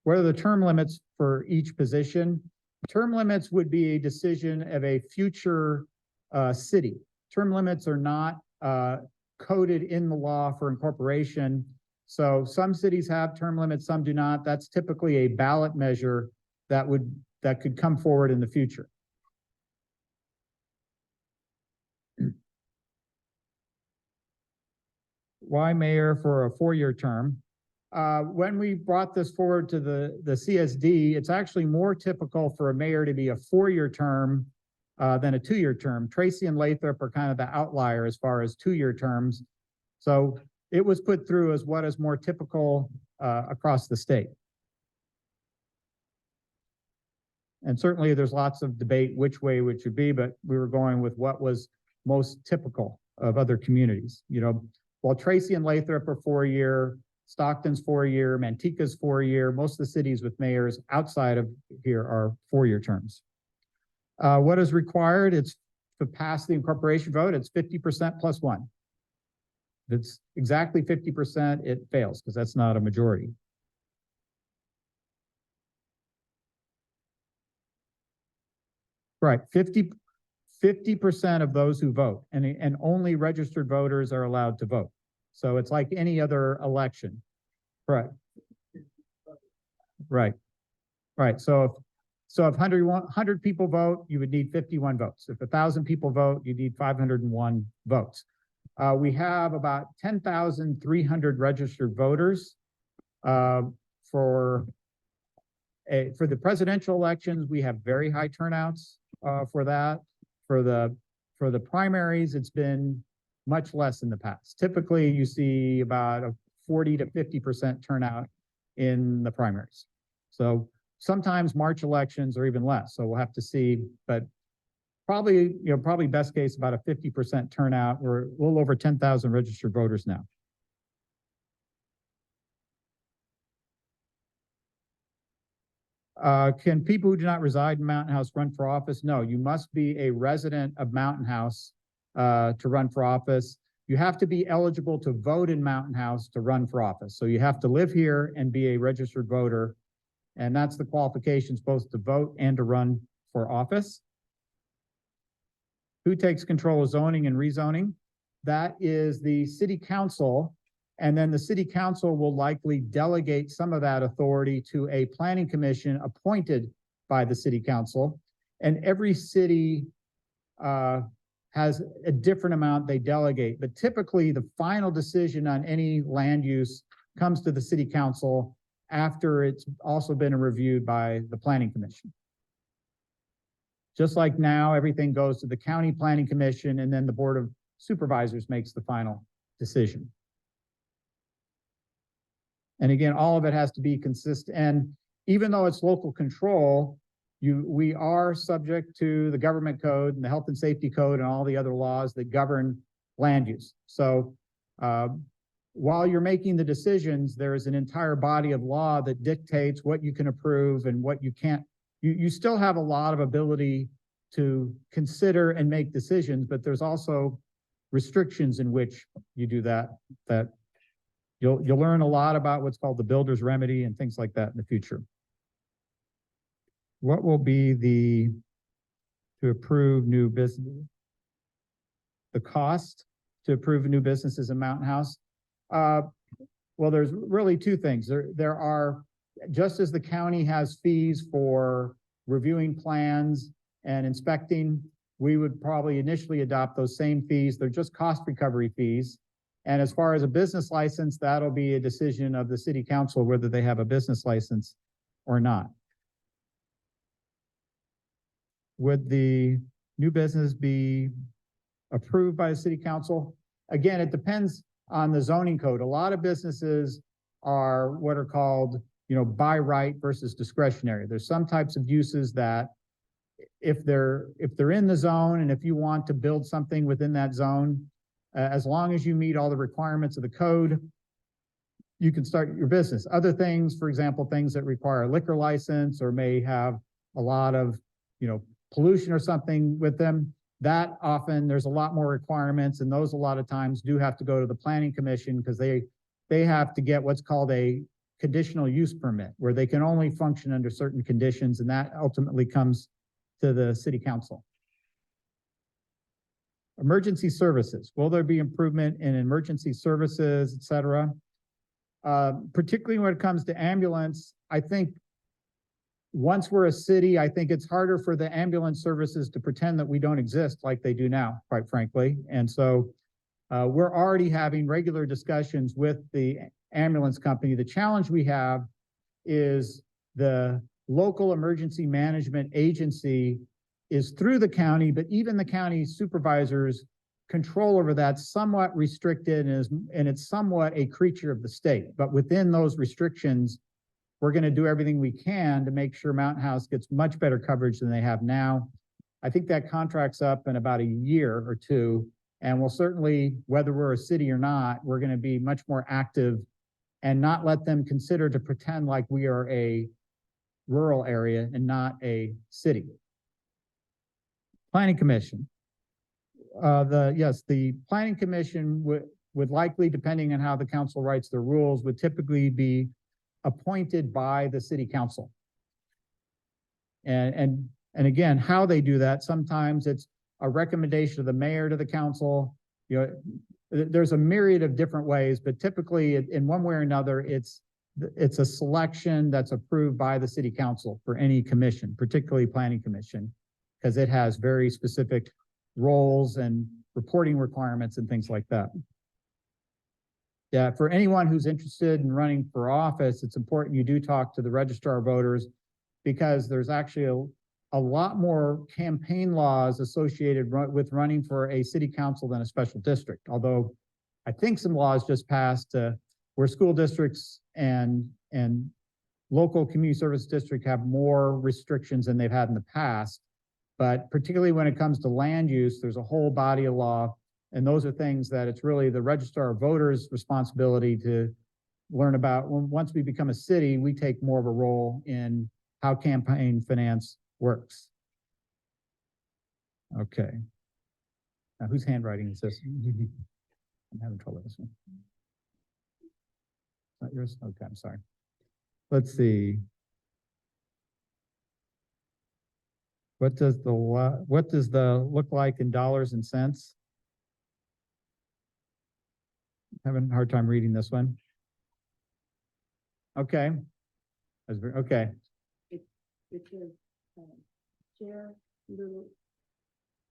What are the term limits for each position? Term limits would be a decision of a future city. Term limits are not coded in the law for incorporation. So some cities have term limits, some do not. That's typically a ballot measure that could come forward in the future. Why mayor for a 4-year term? When we brought this forward to the CSD, it's actually more typical for a mayor to be a 4-year term than a 2-year term. Tracy and Lathrop are kind of the outlier as far as 2-year terms. So it was put through as what is more typical across the state. And certainly there's lots of debate which way it should be, but we were going with what was most typical of other communities. You know, while Tracy and Lathrop are 4-year, Stockton's 4-year, Manteca's 4-year, most of the cities with mayors outside of here are 4-year terms. What is required? It's to pass the incorporation vote, it's 50% plus 1. If it's exactly 50%, it fails because that's not a majority. Right, 50% of those who vote, and only registered voters are allowed to vote. So it's like any other election. Right. Right. Right. So if 100 people vote, you would need 51 votes. If 1,000 people vote, you need 501 votes. We have about 10,300 registered voters. For the presidential elections, we have very high turnouts for that. For the primaries, it's been much less in the past. Typically, you see about a 40 to 50% turnout in the primaries. So sometimes March elections are even less. So we'll have to see, but probably best case about a 50% turnout. We're a little over 10,000 registered voters now. Can people who do not reside in Mountain House run for office? No, you must be a resident of Mountain House to run for office. You have to be eligible to vote in Mountain House to run for office. So you have to live here and be a registered voter. And that's the qualifications both to vote and to run for office. Who takes control of zoning and rezoning? That is the city council. And then the city council will likely delegate some of that authority to a planning commission appointed by the city council. And every city has a different amount they delegate, but typically the final decision on any land use comes to the city council after it's also been reviewed by the planning commission. Just like now, everything goes to the county planning commission and then the board of supervisors makes the final decision. And again, all of it has to be consistent. And even though it's local control, we are subject to the government code and the health and safety code and all the other laws that govern land use. So while you're making the decisions, there is an entire body of law that dictates what you can approve and what you can't. You still have a lot of ability to consider and make decisions, but there's also restrictions in which you do that you'll learn a lot about what's called the builder's remedy and things like that in the future. What will be to approve new business? The cost to approve new businesses in Mountain House? Well, there's really two things. There are, just as the county has fees for reviewing plans and inspecting, we would probably initially adopt those same fees. They're just cost recovery fees. And as far as a business license, that'll be a decision of the city council whether they have a business license or not. Would the new business be approved by the city council? Again, it depends on the zoning code. A lot of businesses are what are called, by right versus discretionary. There's some types of uses that if they're in the zone and if you want to build something within that zone, as long as you meet all the requirements of the code, you can start your business. Other things, for example, things that require a liquor license or may have a lot of, pollution or something with them, that often there's a lot more requirements, and those a lot of times do have to go to the planning commission because they have to get what's called a conditional use permit, where they can only function under certain conditions, and that ultimately comes to the city council. Emergency services. Will there be improvement in emergency services, et cetera? Particularly when it comes to ambulance, I think once we're a city, I think it's harder for the ambulance services to pretend that we don't exist like they do now, quite frankly. And so we're already having regular discussions with the ambulance company. The challenge we have is the local emergency management agency is through the county, but even the county supervisors' control over that's somewhat restricted and it's somewhat a creature of the state. But within those restrictions, we're going to do everything we can to make sure Mountain House gets much better coverage than they have now. I think that contract's up in about a year or two, and we'll certainly, whether we're a city or not, we're going to be much more active and not let them consider to pretend like we are a rural area and not a city. Planning Commission. The Planning Commission would likely, depending on how the council writes their rules, would typically be appointed by the city council. And again, how they do that, sometimes it's a recommendation of the mayor to the council. You know, there's a myriad of different ways, but typically in one way or another, it's a selection that's approved by the city council for any commission, particularly Planning Commission, because it has very specific roles and reporting requirements and things like that. Yeah, for anyone who's interested in running for office, it's important you do talk to the registrar of voters, because there's actually a lot more campaign laws associated with running for a city council than a special district. Although I think some laws just passed where school districts and local community service district have more restrictions than they've had in the past. But particularly when it comes to land use, there's a whole body of law. And those are things that it's really the registrar of voters' responsibility to learn about. Once we become a city, we take more of a role in how campaign finance works. Okay. Now, whose handwriting is this? I'm having trouble with this one. Not yours? Okay, I'm sorry. Let's see. What does the look like in dollars and cents? Having a hard time reading this one. Okay. Okay. It is share little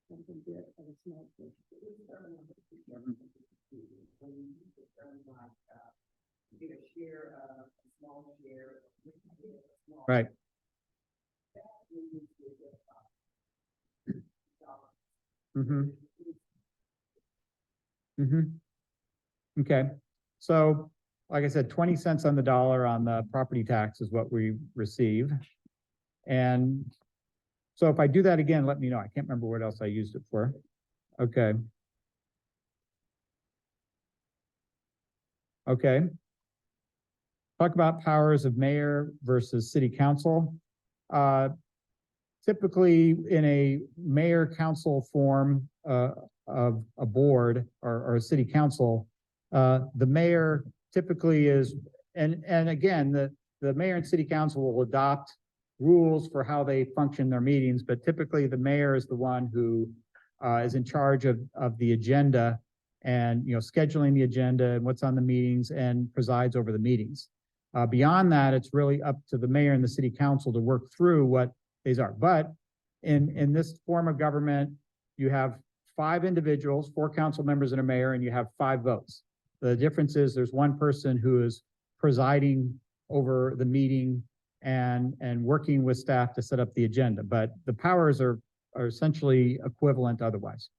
something bit of a small fish. Get a share of a small share. Right. Mm-hmm. Mm-hmm. Okay. So, like I said, 20 cents on the dollar on the property tax is what we receive. And so if I do that again, let me know. I can't remember what else I used it for. Okay. Okay. Talk about powers of mayor versus city council. Typically in a mayor council form of a board or a city council, the mayor typically is, and again, the mayor and city council will adopt rules for how they function their meetings, but typically the mayor is the one who is in charge of the agenda and, you know, scheduling the agenda and what's on the meetings and presides over the meetings. Beyond that, it's really up to the mayor and the city council to work through what these are. But in this form of government, you have 5 individuals, 4 council members and a mayor, and you have 5 votes. The difference is there's one person who is presiding over the meeting and working with staff to set up the agenda, but the powers are essentially equivalent otherwise.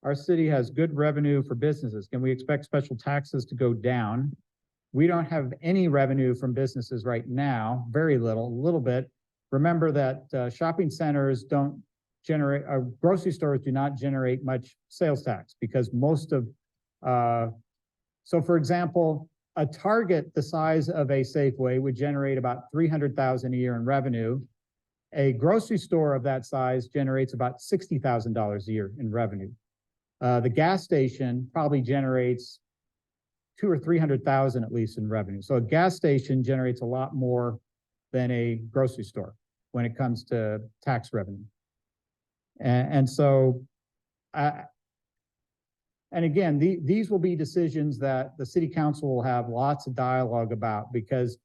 Our city has good revenue for businesses. Can we expect special taxes to go down? We don't have any revenue from businesses right now, very little, a little bit. Remember that shopping centers don't generate, grocery stores do not generate much sales tax because most of, so for example, a Target the size of a Safeway would generate about $300,000 a year in revenue. A grocery store of that size generates about $60,000 a year in revenue. The gas station probably generates $200,000 or $300,000 at least in revenue. So a gas station generates a lot more than a grocery store when it comes to tax revenue. And so, and again, these will be decisions that the city council will have lots of dialogue about, because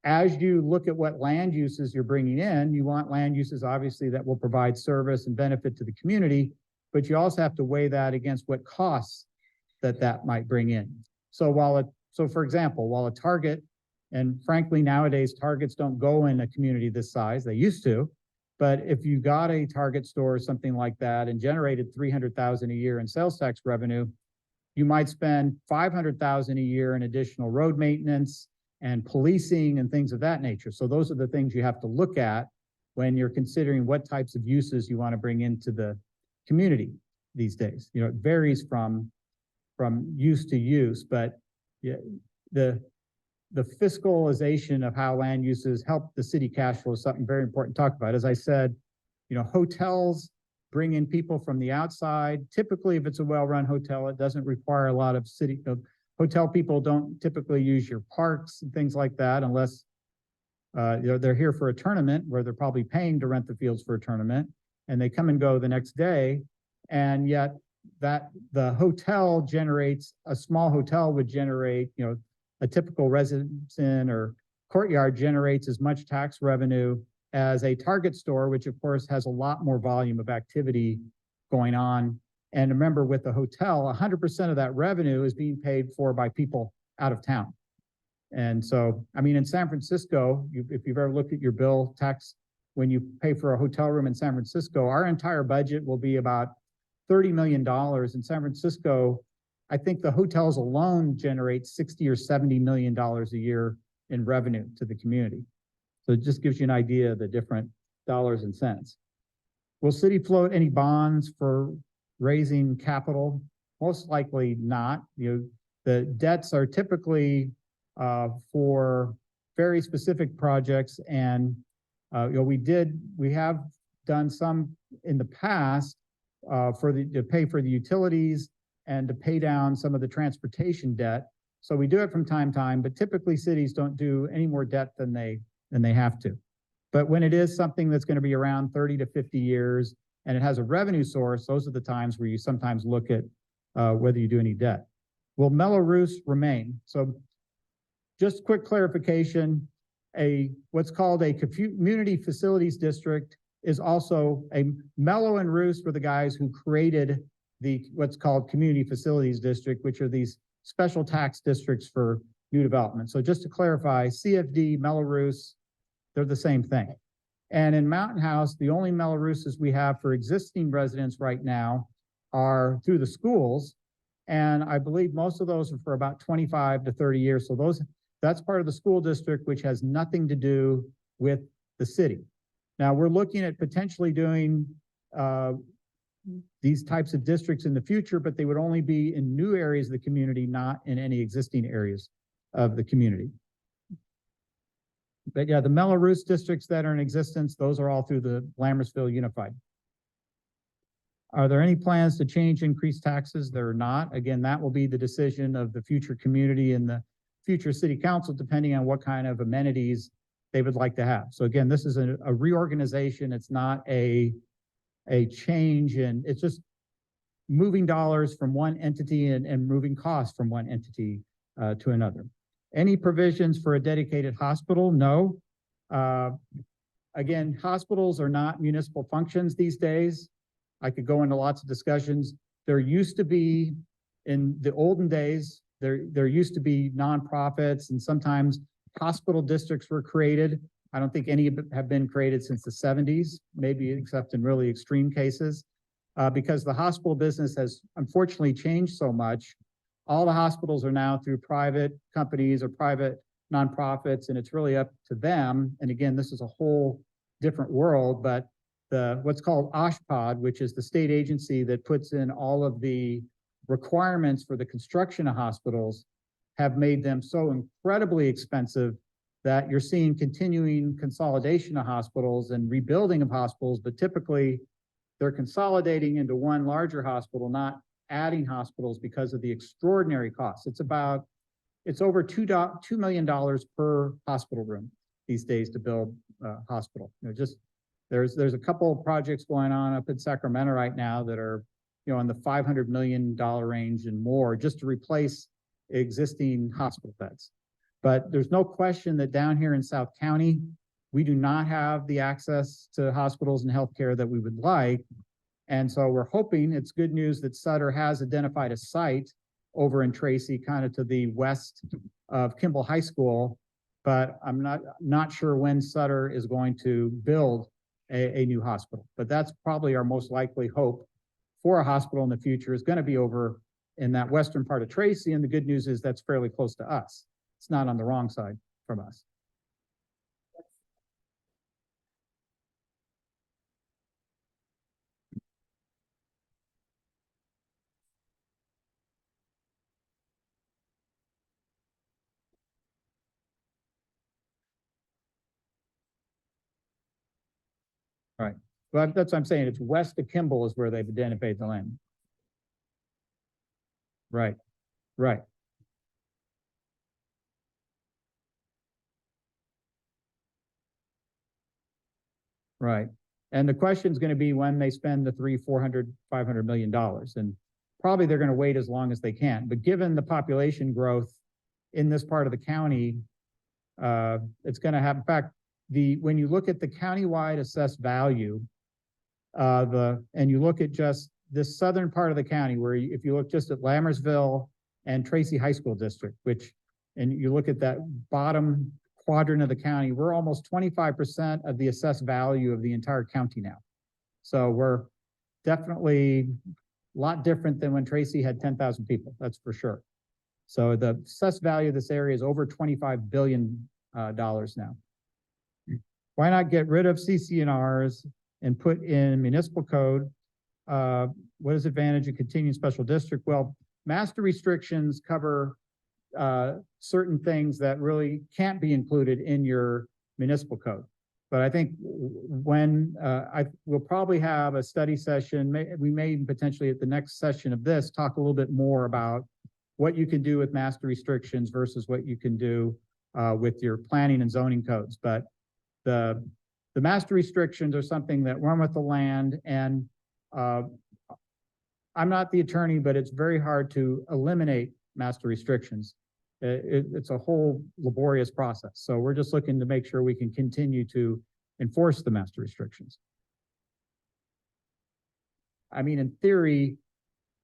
as you look at what land uses you're bringing in, you want land uses obviously that will provide service and benefit to the community, but you also have to weigh that against what costs that might bring in. So for example, while a Target, and frankly nowadays Targets don't go in a community this size, they used to, but if you got a Target store or something like that and generated $300,000 a year in sales tax revenue, you might spend 500,000 a year in additional road maintenance and policing and things of that nature. So those are the things you have to look at when you're considering what types of uses you want to bring into the community these days. You know, it varies from use to use, but yeah, the fiscalization of how land uses help the city cash flow is something very important to talk about. As I said, you know, hotels bring in people from the outside. Typically, if it's a well-run hotel, it doesn't require a lot of hotel people don't typically use your parks and things like that unless they're here for a tournament where they're probably paying to rent the fields for a tournament, and they come and go the next day. And yet that the hotel generates, a small hotel would generate, you know, a typical residence inn or courtyard generates as much tax revenue as a Target store, which of course has a lot more volume of activity going on. And remember, with the hotel, 100% of that revenue is being paid for by people out of town. And so, I mean, in San Francisco, if you've ever looked at your bill tax, when you pay for a hotel room in San Francisco, our entire budget will be about $30 million. In San Francisco, I think the hotels alone generate $60 or $70 million a year in revenue to the community. So it just gives you an idea of the different dollars and cents. Will city float any bonds for raising capital? Most likely not. You know, the debts are typically for very specific projects, and you know, we have done some in the past to pay for the utilities and to pay down some of the transportation debt. So we do it from time to time, but typically cities don't do any more debt than they have to. But when it is something that's going to be around 30 to 50 years and it has a revenue source, those are the times where you sometimes look at whether you do any debt. Will Mello-Roos remain? So just quick clarification, what's called a community facilities district is also Mello and Roos were the guys who created what's called community facilities district, which are these special tax districts for new development. So just to clarify, CFD, Mello-Roos, they're the same thing. And in Mountain House, the only Mello-Rooses we have for existing residents right now are through the schools. And I believe most of those are for about 25 to 30 years. So that's part of the school district, which has nothing to do with the city. Now we're looking at potentially doing these types of districts in the future, but they would only be in new areas of the community, not in any existing areas of the community. But yeah, the Mello-Roos districts that are in existence, those are all through the Lammersville Unified. Are there any plans to increase taxes? There are not. Again, that will be the decision of the future community and the future city council, depending on what kind of amenities they would like to have. So again, this is a reorganization. It's not a change, and it's just moving dollars from one entity and moving costs from one entity to another. Any provisions for a dedicated hospital? No. Again, hospitals are not municipal functions these days. I could go into lots of discussions. There used to be, in the olden days, there used to be nonprofits, and sometimes hospital districts were created. I don't think any have been created since the 70s, maybe except in really extreme cases, because the hospital business has unfortunately changed so much. All the hospitals are now through private companies or private nonprofits, and it's really up to them. And again, this is a whole different world, but what's called OSHPD, which is the state agency that puts in all of the requirements for the construction of hospitals, have made them so incredibly expensive that you're seeing continuing consolidation of hospitals and rebuilding of hospitals, but typically they're consolidating into one larger hospital, not adding hospitals because of the extraordinary costs. It's over $2 million per hospital room these days to build a hospital. You know, there's a couple of projects going on up in Sacramento right now that are, you know, in the $500 million range and more, just to replace existing hospital beds. But there's no question that down here in South County, we do not have the access to hospitals and healthcare that we would like. And so we're hoping, it's good news that Sutter has identified a site over in Tracy, kind of to the west of Kimball High School, but I'm not sure when Sutter is going to build a new hospital. But that's probably our most likely hope for a hospital in the future, is going to be over in that western part of Tracy, and the good news is that's fairly close to us. It's not on the wrong side from us. Right. But that's what I'm saying. It's west of Kimball is where they've identified the land. Right, right. Right. And the question is going to be when they spend the $400–500 million. And probably they're going to wait as long as they can. But given the population growth in this part of the county, it's going to have, in fact, when you look at the countywide assessed value, and you look at just this southern part of the county, where if you look just at Lammersville and Tracy High School District, and you look at that bottom quadrant of the county, we're almost 25% of the assessed value of the entire county now. So we're definitely a lot different than when Tracy had 10,000 people, that's for sure. So the assessed value of this area is over $25 billion now. Why not get rid of CC&Rs and put in municipal code? What is advantage of continuing special district? Well, master restrictions cover certain things that really can't be included in your municipal code. But I think when we'll probably have a study session, we may potentially at the next session of this talk a little bit more about what you can do with master restrictions versus what you can do with your planning and zoning codes. But the master restrictions are something that run with the land, and I'm not the attorney, but it's very hard to eliminate master restrictions. It's a whole laborious process. So we're just looking to make sure we can continue to enforce the master restrictions. I mean, in theory,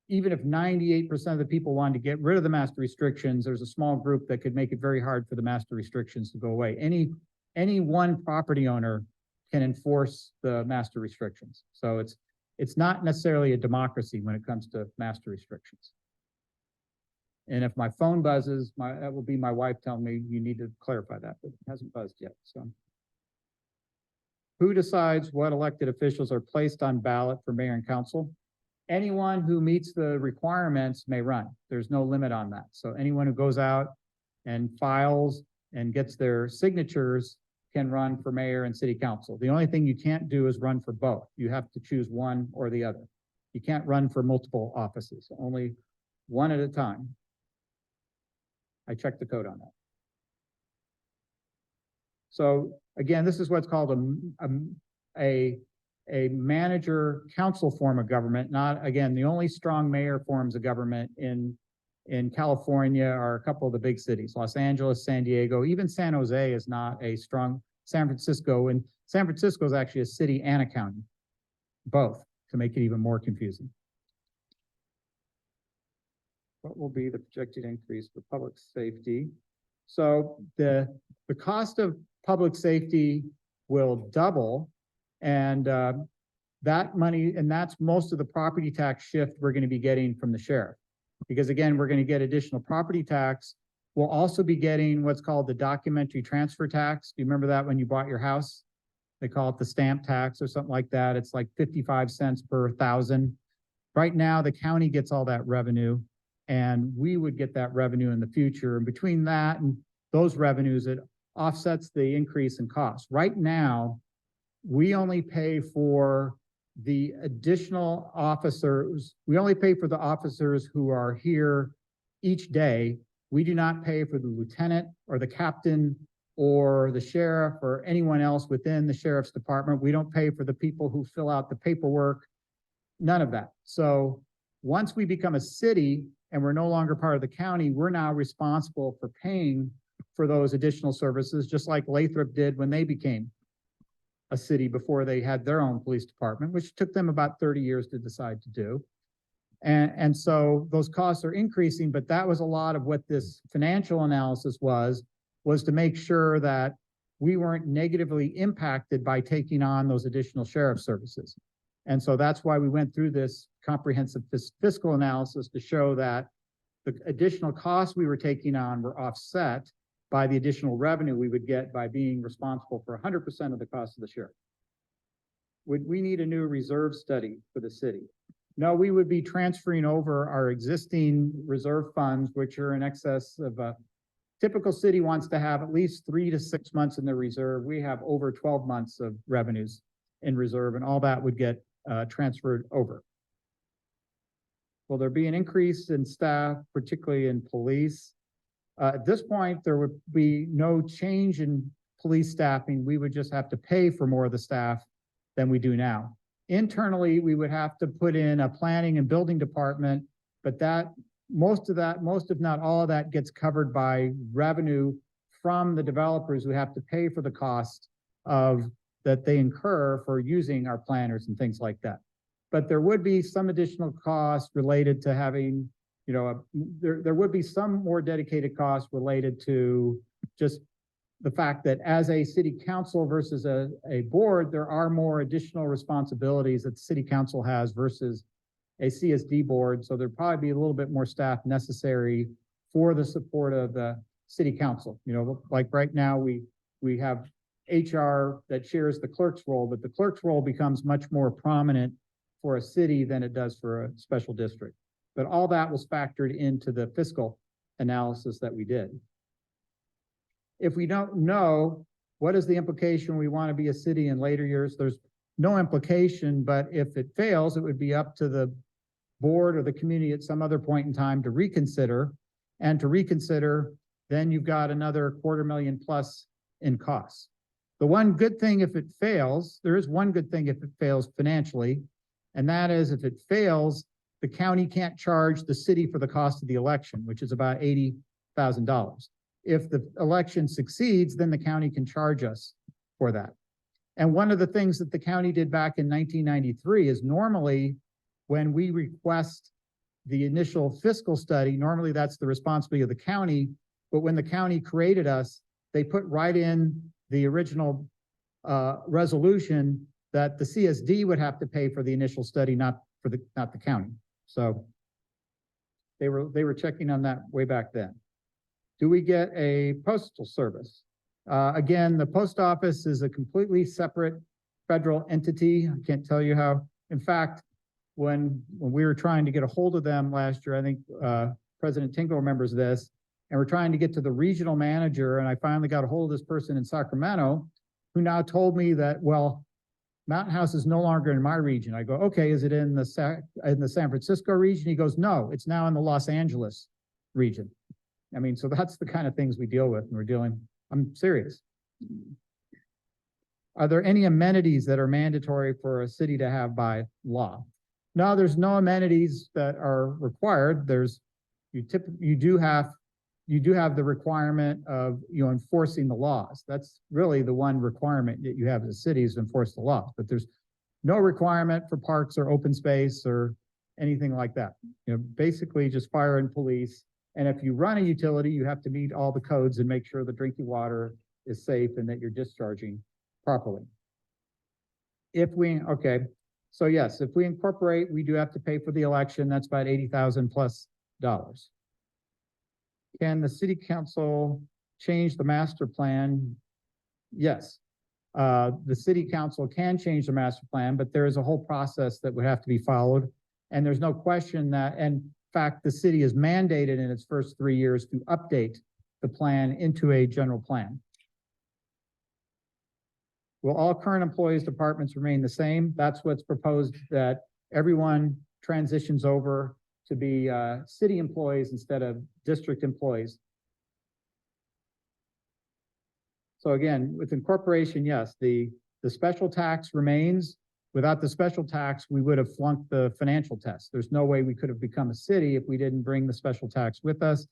even if 98% of the people wanted to get rid of the master restrictions, there's a small group that could make it very hard for the master restrictions to go away. Any one property owner can enforce the master restrictions. So it's not necessarily a democracy when it comes to master restrictions. And if my phone buzzes, that will be my wife telling me you need to clarify that, but it hasn't buzzed yet. So, who decides what elected officials are placed on ballot for mayor and council? Anyone who meets the requirements may run. There's no limit on that. So anyone who goes out and files and gets their signatures can run for mayor and city council. The only thing you can't do is run for both. You have to choose one or the other. You can't run for multiple offices, only one at a time. I checked the code on that. So again, this is what's called a manager council form of government. Not, again, the only strong mayor forms of government in California are a couple of the big cities, Los Angeles, San Diego. Even San Jose is not a strong. San Francisco, and San Francisco is actually a city and a county, both, to make it even more confusing. What will be the projected increase for public safety? So the cost of public safety will double, and that money, and that's most of the property tax shift we're going to be getting from the sheriff. Because again, we're going to get additional property tax. We'll also be getting what's called the documentary transfer tax. Do you remember that when you bought your house? They call it the stamp tax or something like that. It's like 55 cents per thousand. Right now, the county gets all that revenue, and we would get that revenue in the future. And between that and those revenues, it offsets the increase in cost. Right now, we only pay for the additional officers. We only pay for the officers who are here each day. We do not pay for the lieutenant or the captain or the sheriff or anyone else within the sheriff's department. We don't pay for the people who fill out the paperwork, none of that. So once we become a city and we're no longer part of the county, we're now responsible for paying for those additional services, just like Lathrop did when they became a city before they had their own police department, which took them about 30 years to decide to do. And so those costs are increasing, but that was a lot of what this financial analysis was to make sure that we weren't negatively impacted by taking on those additional sheriff services. And so that's why we went through this comprehensive fiscal analysis to show that the additional costs we were taking on were offset by the additional revenue we would get by being responsible for 100% of the cost of the sheriff. Would we need a new reserve study for the city? No, we would be transferring over our existing reserve funds, which are in excess of typical city wants to have at least 3 to 6 months in their reserve. We have over 12 months of revenues in reserve, and all that would get transferred over. Will there be an increase in staff, particularly in police? At this point, there would be no change in police staffing. We would just have to pay for more of the staff than we do now. Internally, we would have to put in a planning and building department, but most if not all of that gets covered by revenue from the developers who have to pay for the cost that they incur for using our planners and things like that. But there would be some additional costs related to having, there would be some more dedicated costs related to just the fact that as a city council versus a board, there are more additional responsibilities that the city council has versus a CSD board. So there'd probably be a little bit more staff necessary for the support of the city council. Like right now, we have HR that shares the clerk's role, but the clerk's role becomes much more prominent for a city than it does for a special district. But all that was factored into the fiscal analysis that we did. If we don't know what is the implication we want to be a city in later years, there's no implication, but if it fails, it would be up to the board or the community at some other point in time to reconsider. And to reconsider, then you've got another $250,000 plus in costs. The one good thing if it fails, there is one good thing if it fails financially, and that is if it fails, the county can't charge the city for the cost of the election, which is about $80,000. If the election succeeds, then the county can charge us for that. And one of the things that the county did back in 1993 is normally when we request the initial fiscal study, normally that's the responsibility of the county, but when the county created us, they put right in the original resolution that the CSD would have to pay for the initial study, not the county. So they were checking on that way back then. Do we get a postal service? Again, the post office is a completely separate federal entity. I can't tell you how. In fact, when we were trying to get a hold of them last year, I think President Tingle remembers this, and we're trying to get to the regional manager, and I finally got a hold of this person in Sacramento who now told me that, well, Mountain House is no longer in my region. I go, okay, is it in the San Francisco region? He goes, no, it's now in the Los Angeles region. I mean, so that's the kind of things we deal with, and we're dealing, I'm serious. Are there any amenities that are mandatory for a city to have by law? No, there's no amenities that are required. You do have the requirement of enforcing the laws. That's really the one requirement that you have as a city is to enforce the laws. But there's no requirement for parks or open space or anything like that. Basically just fire and police. And if you run a utility, you have to meet all the codes and make sure the drinking water is safe and that you're discharging properly. So yes, if we incorporate, we do have to pay for the election. That's about $80,000 plus. Can the city council change the master plan? Yes. The city council can change the master plan, but there is a whole process that would have to be followed. And there's no question that, and in fact, the city is mandated in its first 3 years to update the plan into a general plan. Will all current employees' departments remain the same? That's what's proposed, that everyone transitions over to be city employees instead of district employees. So again, with incorporation, yes, the special tax remains. Without the special tax, we would have flunked the financial test. There's no way we could have become a city if we didn't bring the special tax with us.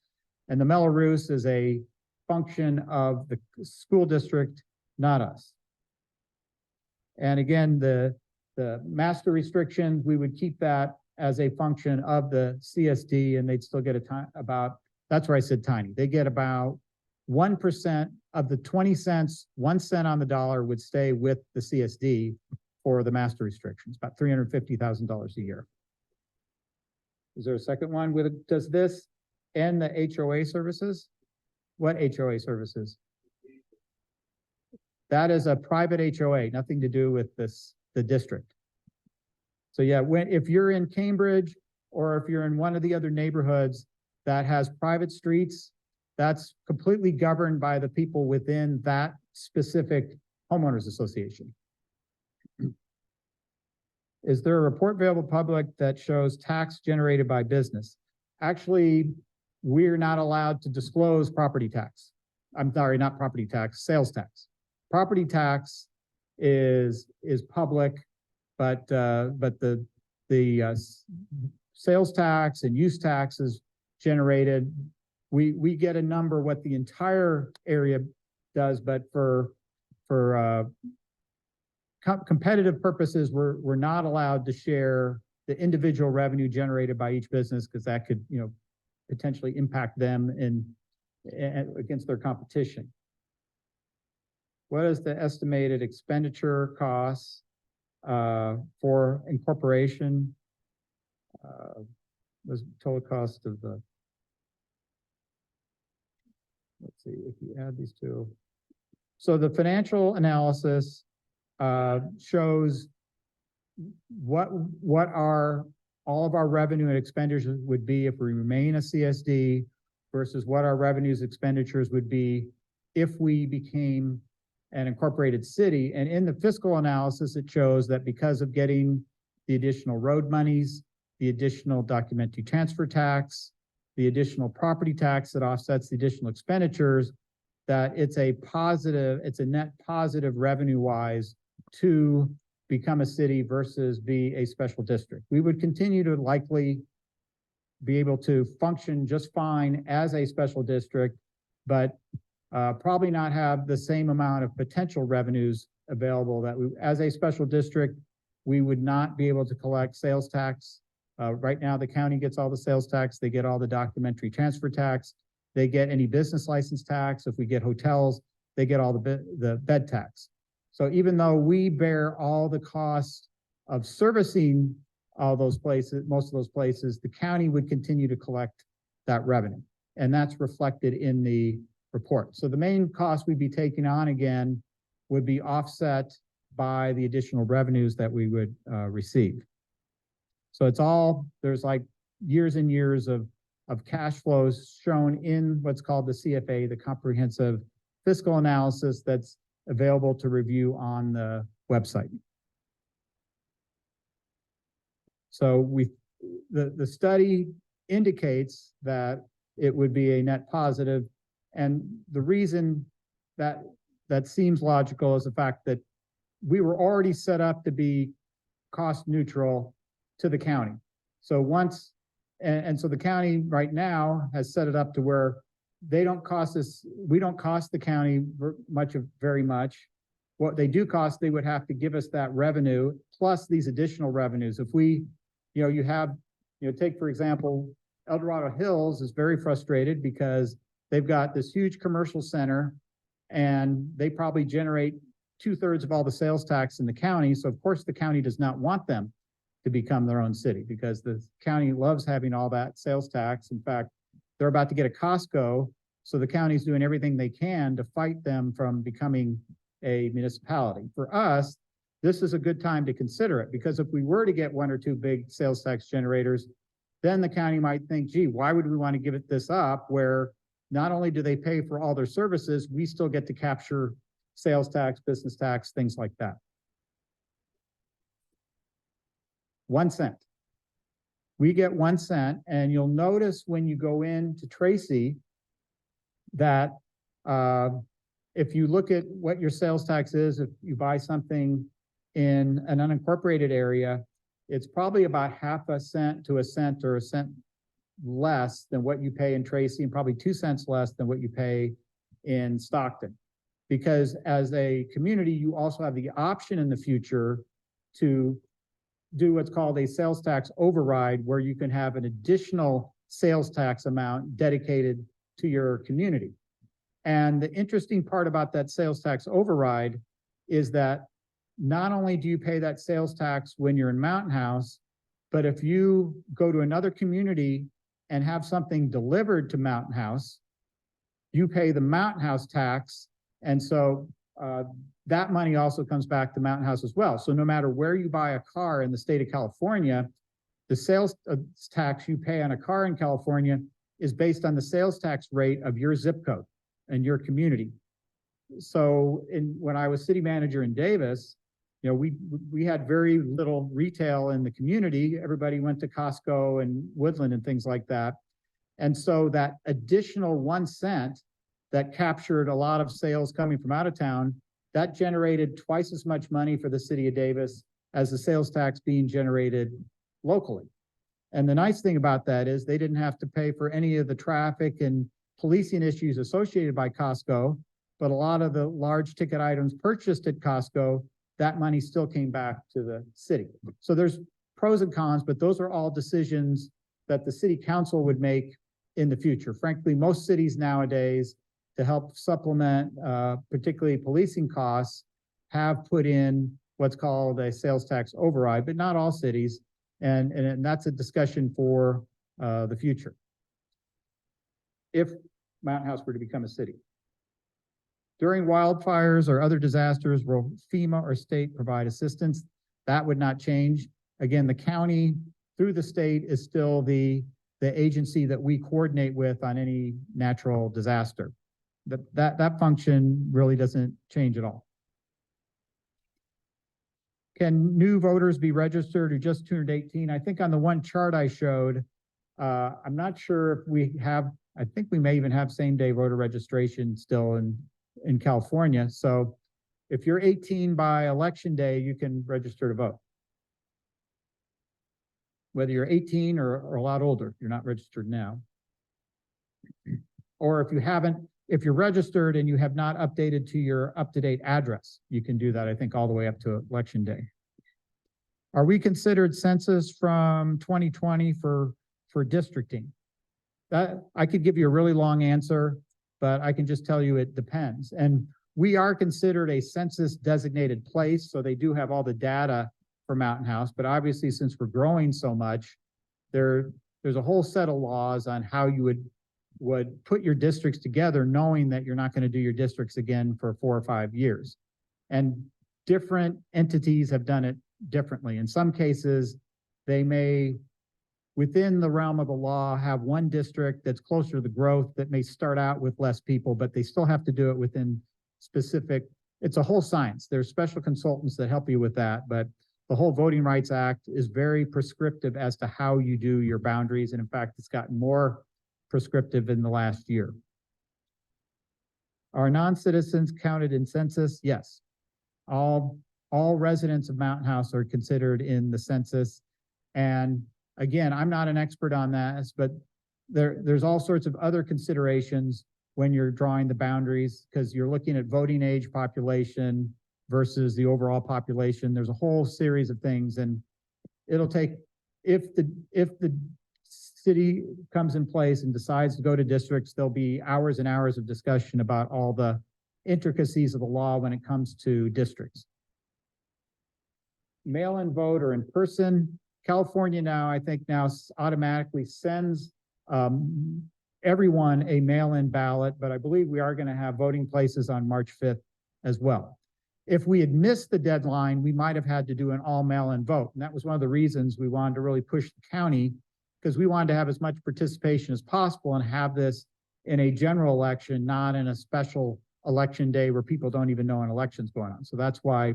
And the Mello-Roos is a function of the school district, not us. And again, the master restrictions, we would keep that as a function of the CSD, and they'd still get that's where I said tiny. They get about 1% of the 20 cents, 1 cent on the dollar would stay with the CSD. for the master restrictions, about $350,000 a year. Is there a second one? Does this end the HOA services? What HOA services? That is a private HOA, nothing to do with the district. So yeah, if you're in Cambridge or if you're in one of the other neighborhoods that has private streets, that's completely governed by the people within that specific homeowners association. Is there a report available public that shows tax generated by business? Actually, we're not allowed to disclose property tax. I'm sorry, not property tax, sales tax. Property tax is public, but the sales tax and use tax is generated. We get a number what the entire area does, but for competitive purposes, we're not allowed to share the individual revenue generated by each business because that could, potentially impact them against their competition. What is the estimated expenditure costs for incorporation? Was total cost of the, let's see if you add these two. So the financial analysis shows what all of our revenue and expenditures would be if we remain a CSD versus what our revenues expenditures would be if we became an incorporated city. And in the fiscal analysis, it shows that because of getting the additional road monies, the additional documentary transfer tax, the additional property tax that offsets the additional expenditures, that it's a net positive revenue-wise to become a city versus be a special district. We would continue to likely be able to function just fine as a special district, but probably not have the same amount of potential revenues available that as a special district, we would not be able to collect sales tax. Right now, the county gets all the sales tax. They get all the documentary transfer tax. They get any business license tax. If we get hotels, they get all the bed tax. So even though we bear all the costs of servicing all those places, most of those places, the county would continue to collect that revenue. And that's reflected in the report. So the main cost we'd be taking on again would be offset by the additional revenues that we would receive. So there's like years and years of cash flows shown in what's called the CFA, the Comprehensive Fiscal Analysis, that's available to review on the website. So the study indicates that it would be a net positive, and the reason that seems logical is the fact that we were already set up to be cost neutral to the county. So so the county right now has set it up to where we don't cost the county very much. What they do cost, they would have to give us that revenue plus these additional revenues. If we, take for example, El Dorado Hills is very frustrated because they've got this huge commercial center and they probably generate 2/3 of all the sales tax in the county. So of course the county does not want them to become their own city because the county loves having all that sales tax. In fact, they're about to get a Costco, so the county's doing everything they can to fight them from becoming a municipality. For us, this is a good time to consider it because if we were to get one or two big sales tax generators, then the county might think, gee, why would we want to give this up where not only do they pay for all their services, we still get to capture sales tax, business tax, things like that. 1 cent. We get 1 cent, and you'll notice when you go into Tracy that if you look at what your sales tax is, if you buy something in an unincorporated area, it's probably about 0.5 cent to 1 cent or 1 cent less than what you pay in Tracy, and probably 2 cents less than what you pay in Stockton. Because as a community, you also have the option in the future to do what's called a sales tax override, where you can have an additional sales tax amount dedicated to your community. And the interesting part about that sales tax override is that not only do you pay that sales tax when you're in Mountain House, but if you go to another community and have something delivered to Mountain House, you pay the Mountain House tax. And so that money also comes back to Mountain House as well. So no matter where you buy a car in the state of California, the sales tax you pay on a car in California is based on the sales tax rate of your zip code and your community. So when I was city manager in Davis, you know, we had very little retail in the community. Everybody went to Costco and Woodland and things like that. And so that additional 1 cent that captured a lot of sales coming from out of town, that generated twice as much money for the city of Davis as the sales tax being generated locally. And the nice thing about that is they didn't have to pay for any of the traffic and policing issues associated by Costco, but a lot of the large ticket items purchased at Costco, that money still came back to the city. So there's pros and cons, but those are all decisions that the city council would make in the future. Frankly, most cities nowadays, to help supplement particularly policing costs, have put in what's called a sales tax override, but not all cities. And that's a discussion for the future. If Mountain House were to become a city. During wildfires or other disasters, will FEMA or state provide assistance? That would not change. Again, the county through the state is still the agency that we coordinate with on any natural disaster. That function really doesn't change at all. Can new voters be registered who just turned 18? I think on the one chart I showed, I'm not sure if we have, I think we may even have same-day voter registration still in California. So if you're 18 by election day, you can register to vote. Whether you're 18 or a lot older, you're not registered now. Or if you're registered and you have not updated to your up-to-date address, you can do that, I think, all the way up to election day. Are we considered census from 2020 for districting? That I could give you a really long answer, but I can just tell you it depends. And we are considered a census designated place, so they do have all the data for Mountain House, but obviously since we're growing so much, there's a whole set of laws on how you would put your districts together, knowing that you're not going to do your districts again for 4 or 5 years. And different entities have done it differently. In some cases, they may, within the realm of the law, have one district that's closer to the growth that may start out with less people, but they still have to do it within specific, it's a whole science. There's special consultants that help you with that, but the whole Voting Rights Act is very prescriptive as to how you do your boundaries. And in fact, it's gotten more prescriptive in the last year. Are non-citizens counted in census? Yes. All residents of Mountain House are considered in the census. And again, I'm not an expert on that, but there's all sorts of other considerations when you're drawing the boundaries, because you're looking at voting age population versus the overall population. There's a whole series of things, and it'll take, if the city comes in place and decides to go to districts, there'll be hours and hours of discussion about all the intricacies of the law when it comes to districts. Mail-in vote or in person. California now, I think now automatically sends everyone a mail-in ballot, but I believe we are going to have voting places on March 5th as well. If we had missed the deadline, we might have had to do an all mail-in vote. And that was one of the reasons we wanted to really push the county, because we wanted to have as much participation as possible and have this in a general election, not in a special election day where people don't even know an election's going on. So that's why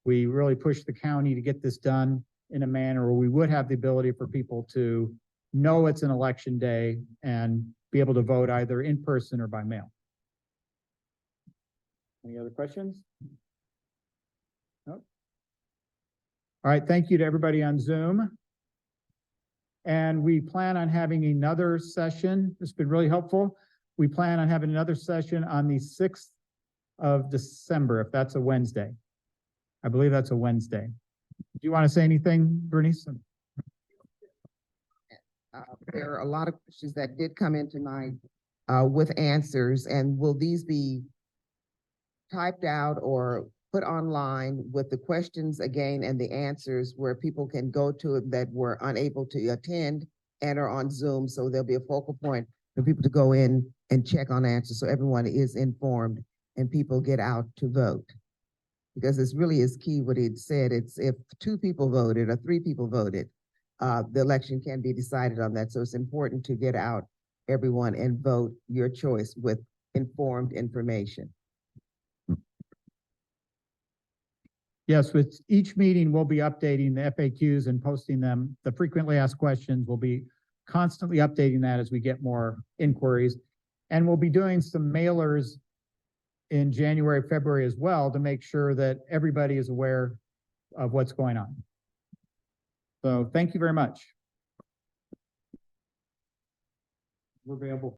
we really pushed the county to get this done in a manner where we would have the ability for people to know it's an election day and be able to vote either in person or by mail. Any other questions? Nope. All right, thank you to everybody on Zoom. And we plan on having another session. It's been really helpful. We plan on having another session on the 6th of December, if that's a Wednesday. I believe that's a Wednesday. Do you want to say anything, Bernice? There are a lot of questions that did come in tonight with answers, and will these be typed out or put online with the questions again and the answers where people can go to it that were unable to attend and are on Zoom. So there'll be a focal point for people to go in and check on answers. So everyone is informed and people get out to vote. Because this really is key what he'd said. It's if 2 people voted or 3 people voted, the election can be decided on that. So it's important to get out everyone and vote your choice with informed information. Yes, with each meeting, we'll be updating the FAQs and posting them. The frequently asked questions, we'll be constantly updating that as we get more inquiries. And we'll be doing some mailers in January, February as well to make sure that everybody is aware of what's going on. So thank you very much. We're available.